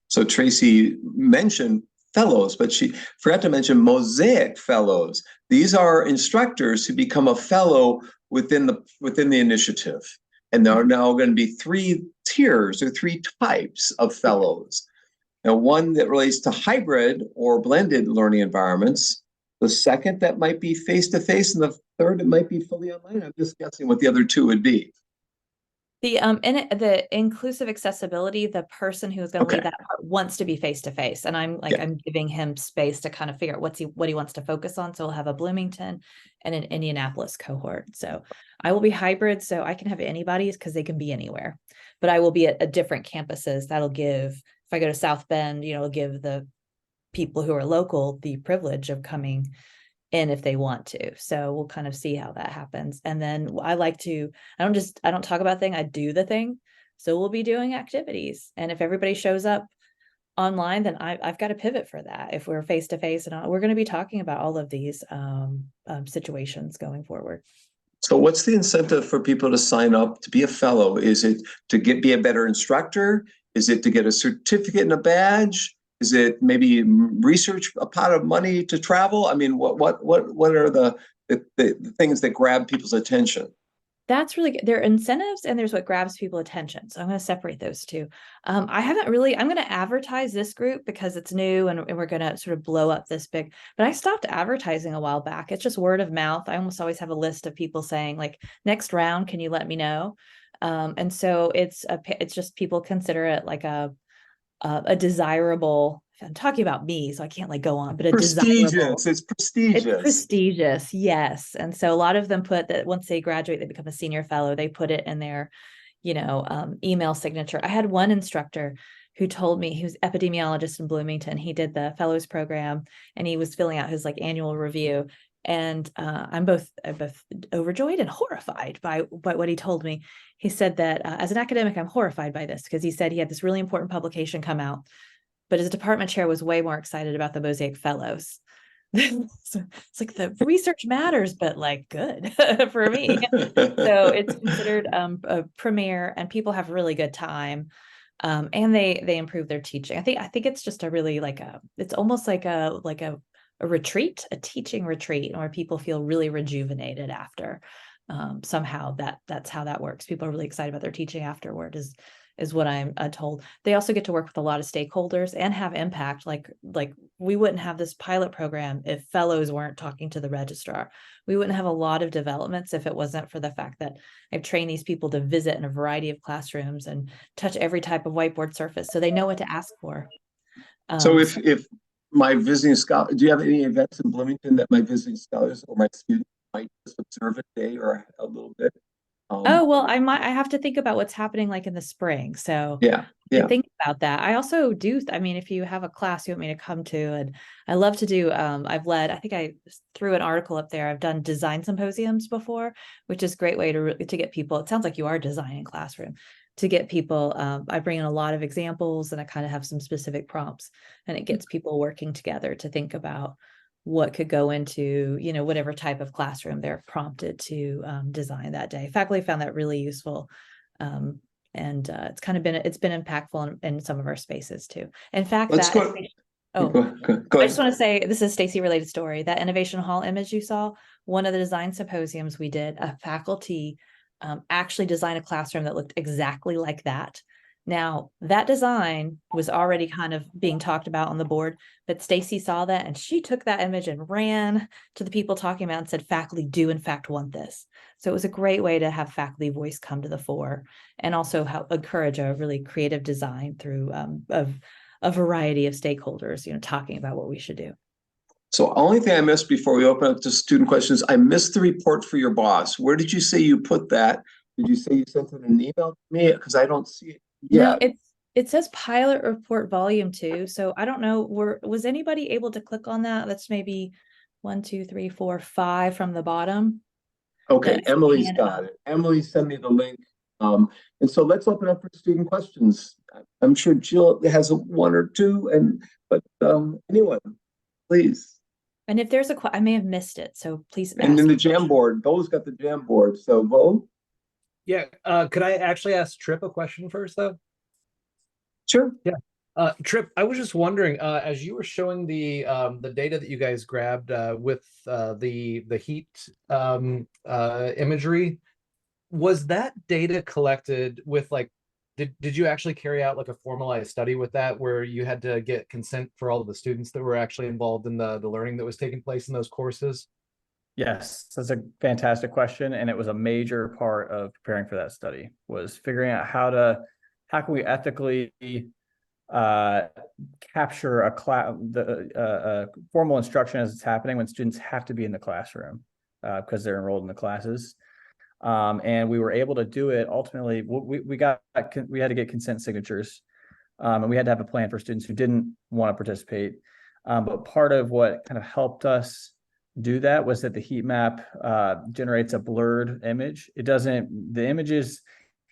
So Tracey mentioned fellows, but she forgot to mention Mosaic fellows. These are instructors who become a fellow within the initiative. And there are now going to be 3 tiers or 3 types of fellows. Now, one that relates to hybrid or blended learning environments, the second that might be face-to-face, and the third that might be fully online. I'm just guessing what the other 2 would be. The inclusive accessibility, the person who's going to lead that part wants to be face-to-face. And I'm giving him space to kind of figure out what he wants to focus on. So we'll have a Bloomington and an Indianapolis cohort. So I will be hybrid, so I can have anybody's, because they can be anywhere. But I will be at different campuses. That'll give, if I go to South Bend, it'll give the people who are local the privilege of coming in if they want to. So we'll kind of see how that happens. And then I don't talk about thing, I do the thing. So we'll be doing activities. And if everybody shows up online, then I've got to pivot for that. If we're face to face, and we're going to be talking about all of these situations going forward. So what's the incentive for people to sign up to be a fellow? Is it to be a better instructor? Is it to get a certificate and a badge? Is it maybe research a pot of money to travel? I mean, what are the things that grab people's attention? That's really good. There are incentives and there's what grabs people's attention. So I'm going to separate those 2. I'm going to advertise this group because it's new and we're going to sort of blow up this big, but I stopped advertising a while back. It's just word of mouth. I almost always have a list of people saying, like, next round, can you let me know? And so it's just people consider it like a a desirable, I'm talking about me, so I can't like go on, but a Prestigious. desirable. It's It's prestigious. prestigious, yes. And so a lot of them put that once they graduate, they become a senior fellow, they put it in their, email signature. I had one instructor who told me, he was epidemiologist in Bloomington. He did the fellows program and he was filling out his like annual review. And I'm both overjoyed and horrified by what he told me. He said that as an academic, I'm horrified by this because he said he had this really important publication come out, but his department chair was way more excited about the Mosaic fellows. So it's like the research matters, but like good for me. So it's considered a premier, and people have really good time, and they improve their teaching. I think it's just a really it's almost like a retreat, a teaching retreat, where people feel really rejuvenated after. Somehow that's how that works. People are really excited about their teaching afterward. Is what I'm told. They also get to work with a lot of stakeholders and have impact. Like we wouldn't have this pilot program if fellows weren't talking to the registrar. We wouldn't have a lot of developments if it wasn't for the fact that I've trained these people to visit in a variety of classrooms and touch every type of whiteboard surface, so they know what to ask for. So if my visiting scholar, do you have any events in Bloomington that my visiting scholars or my students might just observe a day or a little bit? Oh, well, I have to think about what's happening like in the spring. So Yeah. think about that. I also do, I mean, if you have a class you want me to come to, and I love to do, I've led, I think I threw an article up there. I've done design symposiums before, which is a great way to get people, it sounds like you are designing classroom, to get people, I bring in a lot of examples and I kind of have some specific prompts, and it gets people working together to think about what could go into, whatever type of classroom they're prompted to design that day. Faculty found that really useful. And it's been impactful in some of our spaces too. In fact, Let's go. Oh, Go I just ahead. want to say, this is Stacy related story. That Innovation Hall image you saw, one of the design symposiums we did, a faculty actually designed a classroom that looked exactly like that. Now, that design was already kind of being talked about on the board, but Stacy saw that and she took that image and ran to the people talking about and said, faculty do in fact want this. So it was a great way to have faculty voice come to the fore, and also encourage a really creative design through a variety of stakeholders, talking about what we should do. So only thing I missed before we open up to student questions, I missed the report for your boss. Where did you say you put that? Did you say you sent it in an email to me? Because I don't see it yet. No, it says pilot report volume 2. So I don't know, was anybody able to click on that? That's maybe 1, 2, 3, 4, 5 from the bottom. Okay, Emily's got it. Emily sent me the link. And so let's open up for student questions. I'm sure Jill has one or two, but anyone, please. And if there's I may have missed it, so please. And then the Jamboard, Bo's got the Jamboard. So Bo? Yeah, could I actually ask Trip a question first, though? Sure. Yeah. Trip, I was just wondering, as you were showing the data that you guys grabbed with the heat imagery, was that data collected with did you actually carry out like a formalized study with that, where you had to get consent for all of the students that were actually involved in the learning that was taking place in those courses? Yes, that's a fantastic question, and it was a major part of preparing for that study, was figuring out how can we ethically capture a formal instruction as it's happening when students have to be in the classroom because they're enrolled in the classes. And we were able to do it. Ultimately, we had to get consent signatures, and we had to have a plan for students who didn't want to participate. But part of what kind of helped us do that was that the heat map generates a blurred image. The images,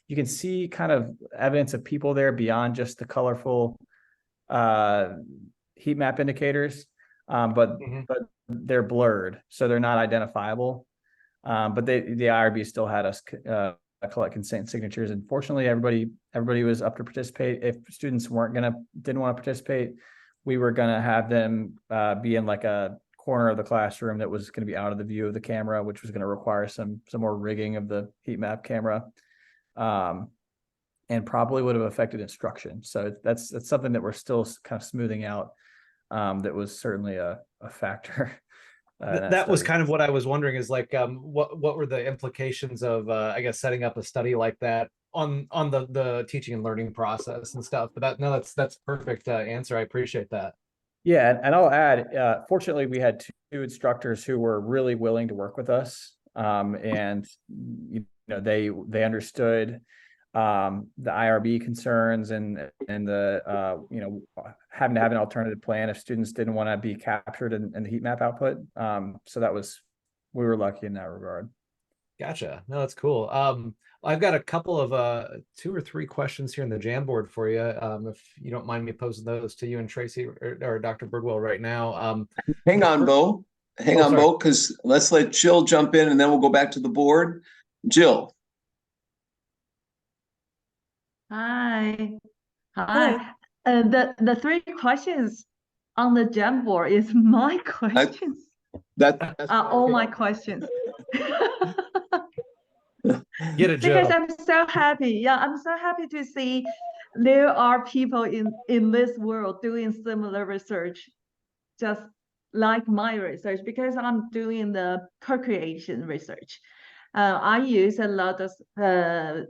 you can see kind of evidence of people there beyond just the colorful heat map indicators, but they're blurred, so they're not identifiable. But the IRB still had us collect consent signatures, and fortunately everybody was up to participate. If students didn't want to participate, we were gonna have them be in like a corner of the classroom that was going to be out of the view of the camera, which was going to require some more rigging of the heat map camera, and probably would have affected instruction. So that's something that we're still kind of smoothing out. That was certainly a factor. That was kind of what I was wondering, is what were the implications of I guess setting up a study like that on the teaching and learning process and stuff. But that's perfect answer. I appreciate that. Yeah, and I'll add, fortunately, we had two instructors who were really willing to work with us. And they understood the IRB concerns and the having to have an alternative plan if students didn't want to be captured in the heat map output. So we were lucky in that regard. Gotcha. No, that's cool. I've got a couple of 2 or 3 questions here in the Jamboard for you. If you don't mind me posing those to you and Tracey or Dr. Birdwell right now. Hang on, Bo. Hang on, sorry. Bo, because let's let Jill jump in and then we'll go back to the board. Jill. Hi. Hello. Hi. The 3 questions on the Jamboard is my questions. That's All my questions. Get it, Jill. Because I'm so happy. Yeah, I'm so happy to see there are people in this world doing similar research, just like my research, because I'm doing the co-creation research. I use a lot of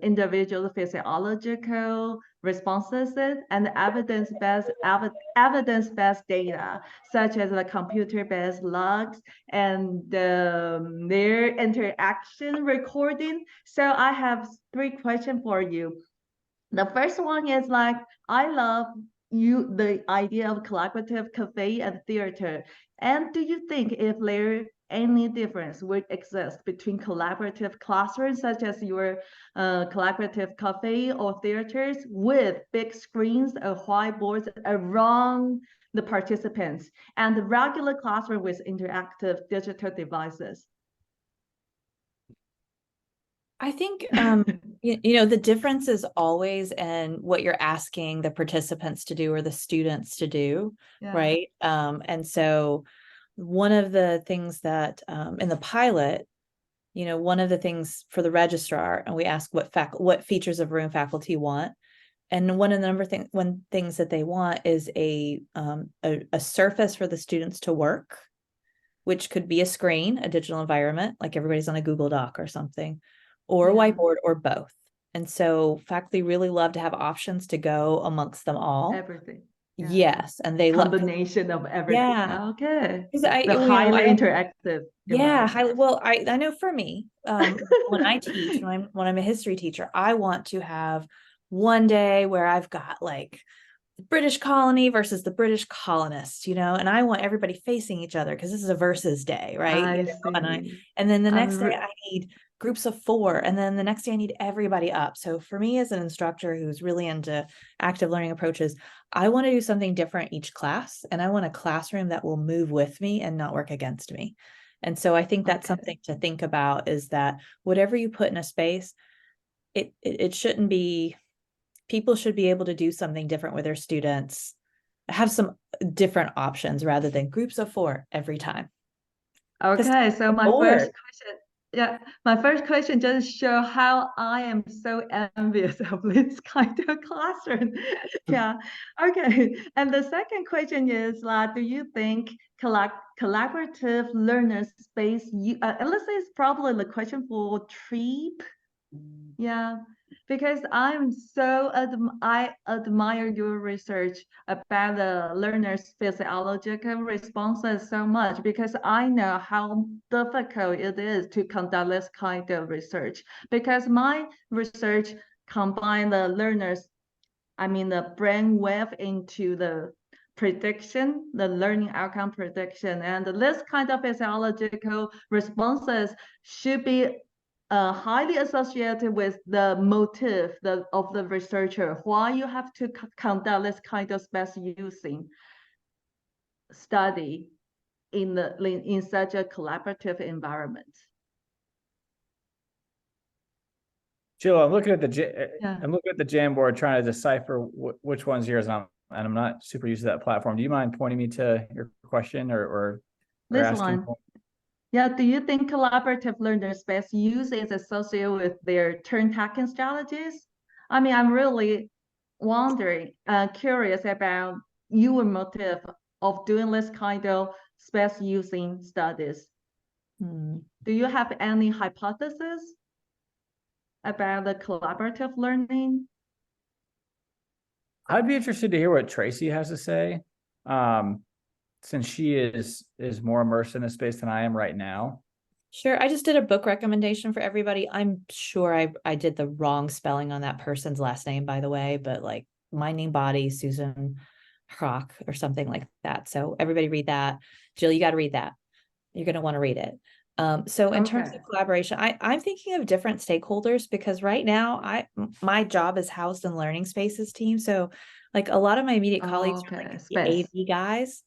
individual physiological responses and evidence-based data, such as the computer-based logs and their interaction recording. So I have 3 questions for you. The first one is like, I love the idea of collaborative cafe and theater. And do you think if there any difference would exist between collaborative classrooms, such as your collaborative cafe or theaters with big screens or whiteboards around the participants, and the regular classroom with interactive digital devices? I think, the difference is always in what you're asking the participants to do or the students to do, Yeah. right? And so one of the things that in the pilot, one of the things for the registrar, and we ask what features of room faculty want. And one of the things that they want is a surface for the students to work, which could be a screen, a digital environment, like everybody's on a Google Doc or something, or a whiteboard, or both. And so faculty really love to have options to go amongst them all. Everything. Yeah. Yes, and they love combination of everything. Yeah. Okay. The highly interactive. Yeah, environment. well, I know for me, when I teach, when I'm a history teacher, I want to have one day where I've got like the British colony versus the British colonists, and I want everybody facing each other because this is a versus day, right? And then the next day I need groups of 4, and then the next day I need everybody up. So for me as an instructor who's really into active learning approaches, I want to do something different each class, and I want a classroom that will move with me and not work against me. And so I think that's something to think about, is that whatever you put in a space, it shouldn't be, people should be able to do something different with their students, have some different options rather than groups of 4 every time. Okay, so my first question just show how I am so envious of this kind of classroom. Yeah. Okay. And the second question is, do you think collaborative learner space, and let's say it's probably the question for Treep. Yeah. Because I admire your research about the learner's physiological responses so much, because I know how difficult it is to conduct this kind of research, because my research combine the the brainwave into the prediction, the learning outcome prediction, and this kind of physiological responses should be highly associated with the motive of the researcher, why you have to conduct this kind of space using study in such a collaborative environment. Jill, I'm looking at the Jamboard trying to decipher which one's yours, and I'm not super used to that platform. Do you mind pointing me to your question or this asking? one? Yeah, do you think collaborative learner space use is associated with their turn-taking strategies? I'm really wondering, curious about your motive of doing this kind of space using studies. Do you have any hypothesis? about the collaborative learning? I'd be interested to hear what Tracey has to say, since she is more immersed in this space than I am right now. Sure. I just did a book recommendation for everybody. I'm sure I did the wrong spelling on that person's last name, by the way, but like Minding Body, Susan Hrock or something like that. So everybody read that. Jill, you got to read that. You're going to want to read it. So in terms Okay. of collaboration, I'm thinking of different stakeholders because right now my job is housed in learning spaces team. So like a lot of my immediate colleagues are Okay, like the space. AV guys.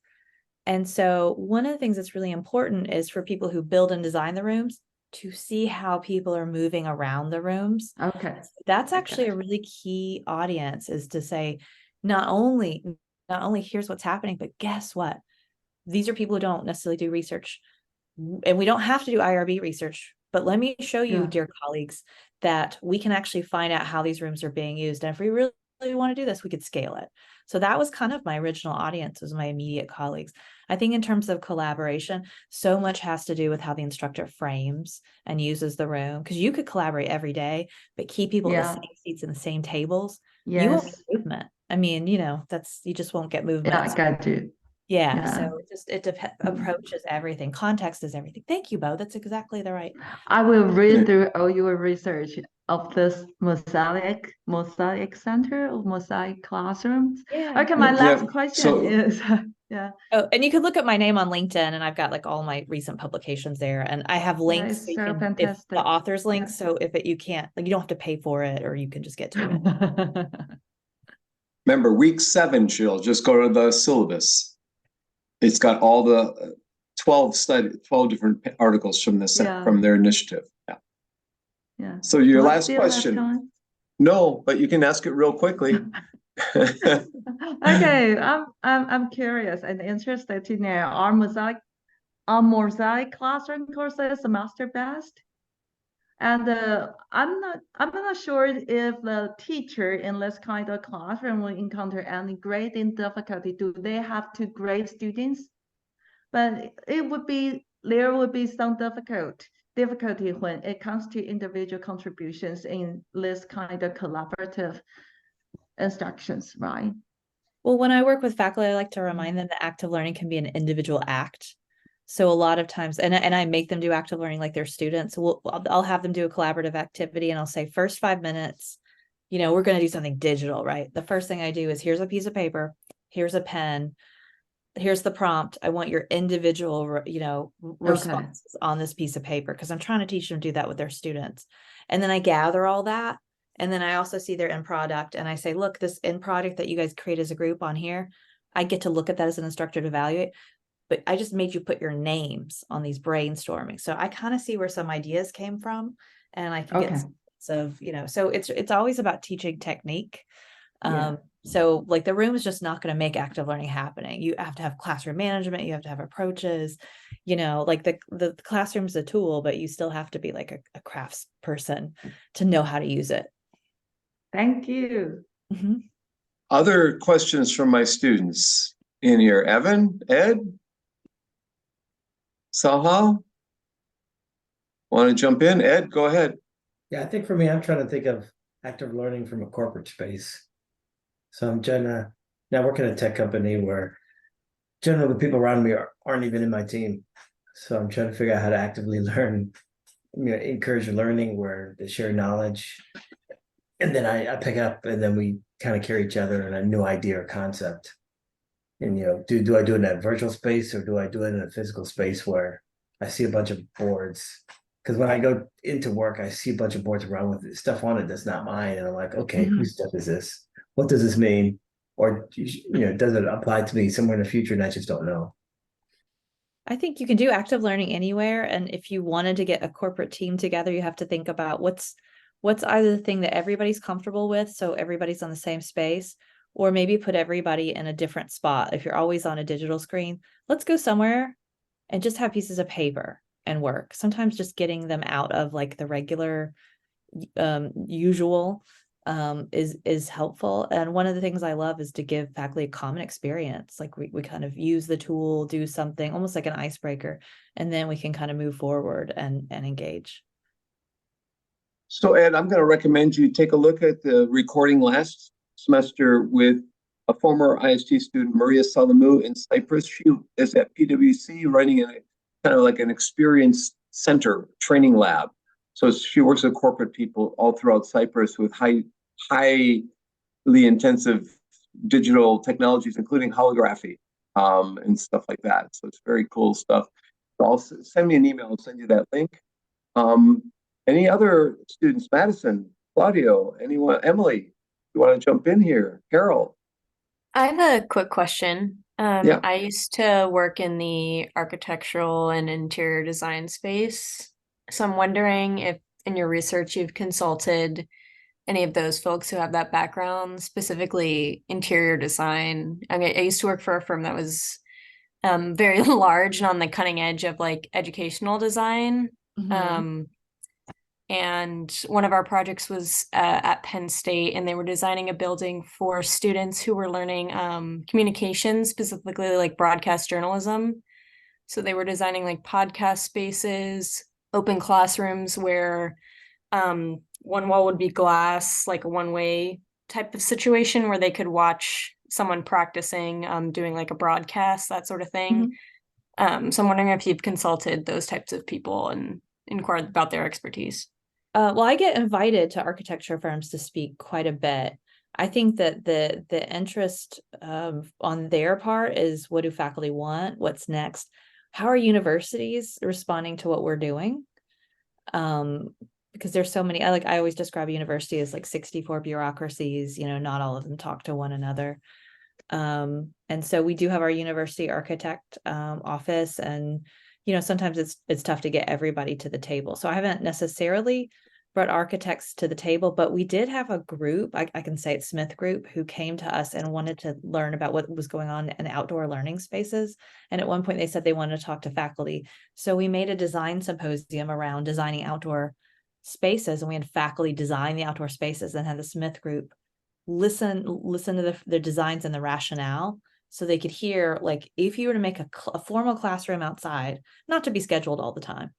And so one of the things that's really important is for people who build and design the rooms to see how people are moving around the rooms. Okay. That's I actually a gotcha. really key audience, is to say, not only here's what's happening, but guess what? These are people who don't necessarily do research, and we don't have to do IRB research, but let me show you, Yeah. dear colleagues, that we can actually find out how these rooms are being used. And if we really want to do this, we could scale it. So that was kind of my original audience, was my immediate colleagues. I think in terms of collaboration, so much has to do with how the instructor frames and uses the room, because you could collaborate every day, but keep people at the Yeah. same seats and the same tables. You won't Yes. get movement. I mean, you just won't get Yeah, movement. I got you. Yeah, Yeah. so it approach is everything. Context is everything. Thank you, Bo. That's exactly the right. I will Yeah. read through all your research of this Mosaic Center or Mosaic classrooms. Yeah. Okay, my Yeah, last question so- is, yeah, Oh, and you could look at my name on LinkedIn, and I've got like all my recent publications there, and I have links. it's So you so can, if fantastic. the author's links, so if you can't, like, you don't have to pay for it, or you can just get to it. Remember, week 7, Jill, just go to the syllabus. It's got all the 12 different articles from this Yeah. from their initiative. Yeah. Yeah. So your Do I last still have question. time? No, but you can ask it real quickly. Okay, I'm curious and interested to know, are Mosaic classroom courses semester best? And I'm not sure if the teacher in this kind of classroom will encounter any grading difficulty. Do they have to grade students? But there would be some difficulty when it comes to individual contributions in this kind of collaborative instructions, right? Well, when I work with faculty, I like to remind them that active learning can be an individual act. So a lot of times, and I make them do active learning like their students. I'll have them do a collaborative activity, and I'll say, first 5 minutes, we're going to do something digital, right? The first thing I do is, here's a piece of paper, here's a pen, here's the prompt. I want your individual, responses on this piece of paper, because I'm trying to teach them to do that with their students. And then I gather all that. And then I also see their end product, and I say, look, this end product that you guys create as a group on here, I get to look at that as an instructor to evaluate, but I just made you put your names on these brainstorming. So I kind of see where some ideas came from, and I can get some of, so it's always about teaching technique. Yeah. So like the room is just not going to make active learning happening. You have to have classroom management, you have to have approaches, like the classroom's a tool, but you still have to be like a crafts person to know how to use it. Thank you. Mm-hmm. Other questions from my students in here? Evan, Ed, Saha, want to jump in? Ed, go ahead. Yeah, I think for me, I'm trying to think of active learning from a corporate space. So I'm trying to, now working at a tech company where generally the people around me aren't even in my team. So I'm trying to figure out how to actively learn, encourage learning where they share knowledge. And then I pick up, and then we kind of carry each other in a new idea or concept. And, do I do it in a virtual space, or do I do it in a physical space where I see a bunch of boards? Because when I go into work, I see a bunch of boards around with stuff on it that's not mine. And I'm like, okay, whose stuff is this? What does this mean? Or, does it apply to me somewhere in the future and I just don't know? I think you can do active learning anywhere. And if you wanted to get a corporate team together, you have to think about what's either the thing that everybody's comfortable with, so everybody's on the same space, or maybe put everybody in a different spot. If you're always on a digital screen, let's go somewhere and just have pieces of paper and work. Sometimes just getting them out of like the regular usual is helpful. And one of the things I love is to give faculty a common experience. Like we kind of use the tool, do something almost like an icebreaker, and then we can kind of move forward and engage. So Ed, I'm going to recommend you take a look at the recording last semester with a former IST student, Maria Salamu in Cyprus. She is at PwC running in a kind of like an experience center training lab. So she works with corporate people all throughout Cyprus with highly intensive digital technologies, including holography and stuff like that. So it's very cool stuff. So I'll send me an email. I'll send you that link. Any other students? Madison, Claudio, anyone? Emily, you want to jump in here? Carol. I have a quick question. Yeah. I used to work in the architectural and interior design space. So I'm wondering if in your research you've consulted any of those folks who have that background, specifically interior design. I mean, I used to work for a firm that was very large and on the cutting edge of like educational design. And one of our projects was at Penn State, and they were designing a building for students who were learning communication, specifically like broadcast journalism. So they were designing like podcast spaces, open classrooms where one wall would be glass, like a one-way type of situation where they could watch someone practicing doing like a broadcast, that sort of thing. So I'm wondering if you've consulted those types of people and inquired about their expertise. Well, I get invited to architecture firms to speak quite a bit. I think that the interest on their part is, what do faculty want? What's next? How are universities responding to what we're doing? Because there's so many. I always describe a university as like 64 bureaucracies. You know, not all of them talk to one another. And so we do have our university architect office, and you know, sometimes it's tough to get everybody to the table. So I haven't necessarily brought architects to the table, but we did have a group, I can say it's Smith Group, who came to us and wanted to learn about what was going on in outdoor learning spaces. And at one point they said they wanted to talk to faculty. So we made a design symposium around designing outdoor spaces, and we had faculty design the outdoor spaces and had the Smith Group listen to the designs and the rationale, so they could hear, like, if you were to make a formal classroom outside, not to be scheduled all the time,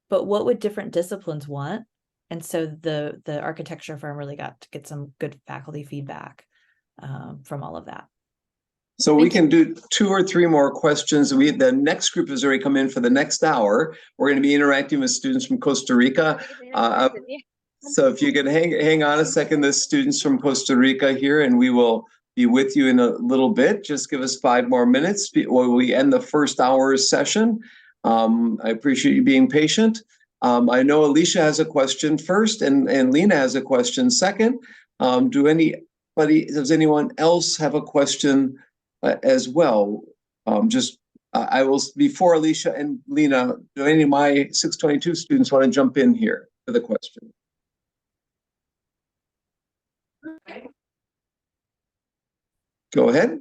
but what would different disciplines want? And so the architecture firm really got to get some good faculty feedback from all of that. So we can do 2 or 3 more questions. The next group has already come in for the next hour. We're going to be interacting with students from Costa Rica. So if you could hang on a second, the students from Costa Rica here, and we will be with you in a little bit. Just give us 5 more minutes while we end the first hour's session. I appreciate you being patient. I know Alicia has a question first, and Lena has a question second. Does anyone else have a question as well? I will, before Alicia and Lena, do any of my 622 students want to jump in here for the question? Go ahead.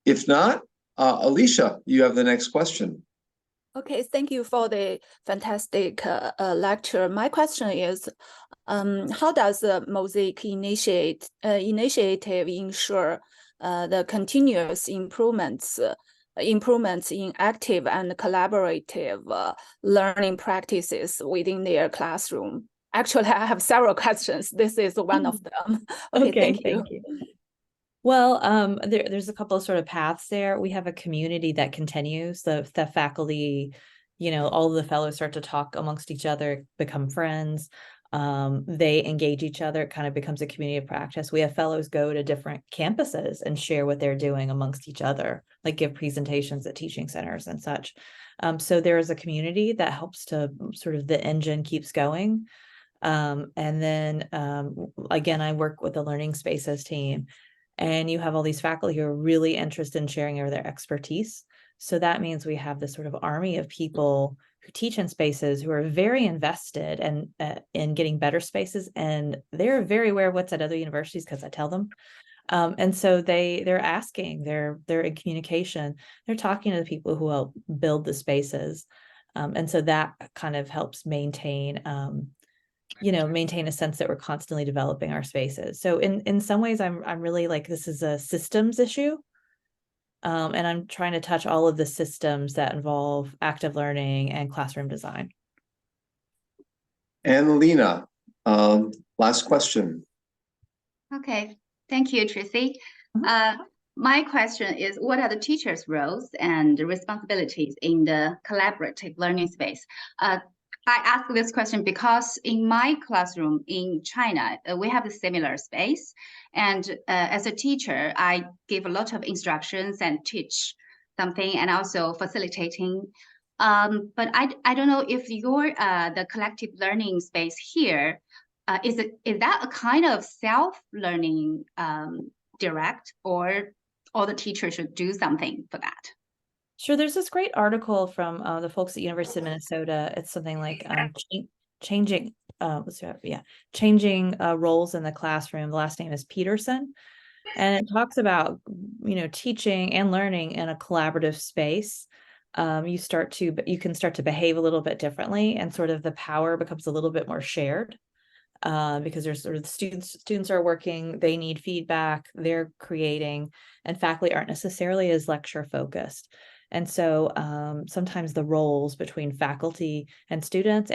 If not, Alicia, you have the next question. Okay, thank you for the fantastic lecture. My question is, how does the Mosaic initiative ensure the continuous improvements in active and collaborative learning practices within their classroom? Actually, I have several questions. This is one of them. Okay, thank you. Well, there's a couple of sort of paths there. We have a community that continues. The faculty, you know, all of the fellows start to talk amongst each other, become friends. They engage each other. It kind of becomes a community of practice. We have fellows go to different campuses and share what they're doing amongst each other, like give presentations at teaching centers and such. So there is a community that helps to sort of, the engine keeps going. And then again, I work with the learning spaces team. And you have all these faculty who are really interested in sharing their expertise. So that means we have this sort of army of people who teach in spaces who are very invested and in getting better spaces. And they're very aware of what's at other universities because I tell them. And so they're asking, they're in communication, they're talking to the people who help build the spaces. And so that kind of helps maintain maintain a sense that we're constantly developing our spaces. So in some ways, I'm really like, this is a systems issue. And I'm trying to touch all of the systems that involve active learning and classroom design. And Lena, Last question. Okay, thank you, Tracy. My question is, what are the teachers' roles and responsibilities in the collaborative learning space? I ask this question because in my classroom in China, we have a similar space. And as a teacher, I give a lot of instructions and teach something and also facilitating. But I don't know if you're the collective learning space here, is that a kind of self-learning direct, or all the teachers should do something for that? Sure. There's this great article from the folks at University of Minnesota. It's something like changing changing roles in the classroom. The last name is Peterson, and it talks about teaching and learning in a collaborative space. You can start to behave a little bit differently, and sort of the power becomes a little bit more shared. Because there's sort of students are working, they need feedback, they're creating, and faculty aren't necessarily as lecture focused. And so sometimes the roles between faculty and students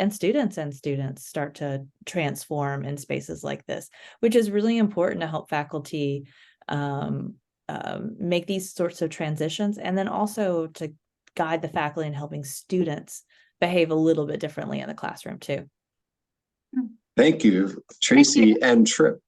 start to transform in spaces like this, which is really important to help faculty make these sorts of transitions, and then also to guide the faculty in helping students behave a little bit differently in the classroom too. Thank you, Tracy and Trip.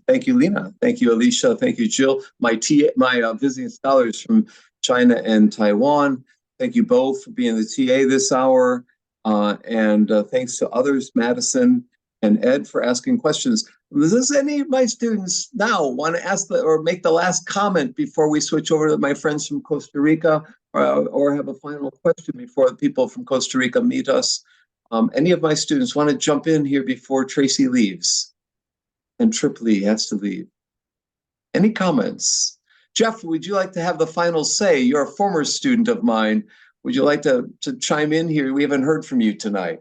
Thank you, Lena. Thank you, Alicia. Thank you, Jill. My visiting scholars from China and Taiwan. Thank you both for being the TA this hour. And thanks to others, Madison and Ed, for asking questions. Does any of my students now want to ask or make the last comment before we switch over to my friends from Costa Rica, or have a final question before the people from Costa Rica meet us? Any of my students want to jump in here before Tracy leaves and Trip Lee has to leave? Any comments? Jeff, would you like to have the final say? You're a former student of mine. Would you like to chime in here? We haven't heard from you tonight.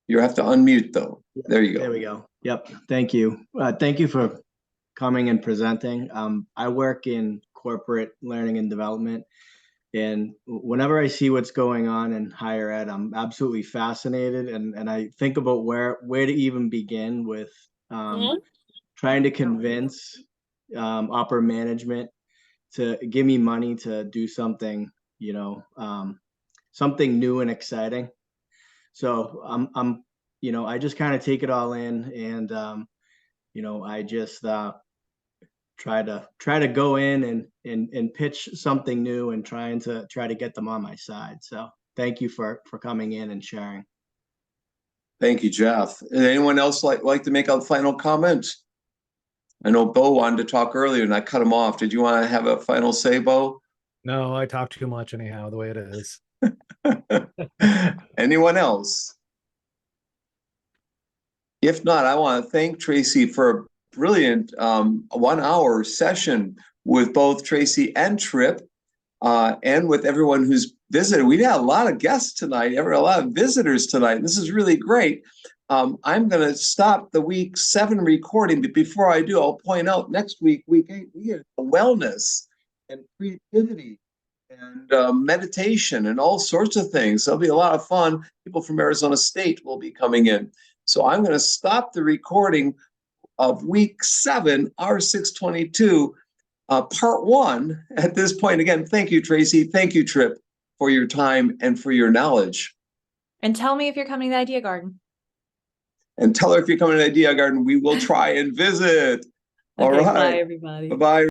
You have to unmute though. There you go. There we go. Yep. Thank you. Thank you for coming and presenting. I work in corporate learning and development. And whenever I see what's going on in higher ed, I'm absolutely fascinated. And I think about where to even begin with trying to convince upper management to give me money to do something, something new and exciting. So I just kind of take it all in, and I just try to go in and pitch something new and try to get them on my side. So thank you for coming in and sharing. Thank you, Jeff. Anyone else like to make a final comment? I know Bo wanted to talk earlier and I cut him off. Did you want to have a final say, Bo? No, I talk too much anyhow, the way it is. Anyone else? If not, I want to thank Tracy for a brilliant 1 hour session with both Tracy and Trip, and with everyone who's visited. We've had a lot of guests tonight, a lot of visitors tonight. This is really great. I'm going to stop the week 7 recording, but before I do, I'll point out next week, week 8, we have wellness and creativity and meditation and all sorts of things. There'll be a lot of fun. People from Arizona State will be coming in. So I'm going to stop the recording of week 7, R622, part 1 at this point. Again, thank you, Tracy. Thank you, Trip, for your time and for your knowledge. And tell me if you're coming to Idea Garden. And tell her if you're coming to Idea Garden, we will try and visit. All Okay, right. bye, everybody. Bye-bye.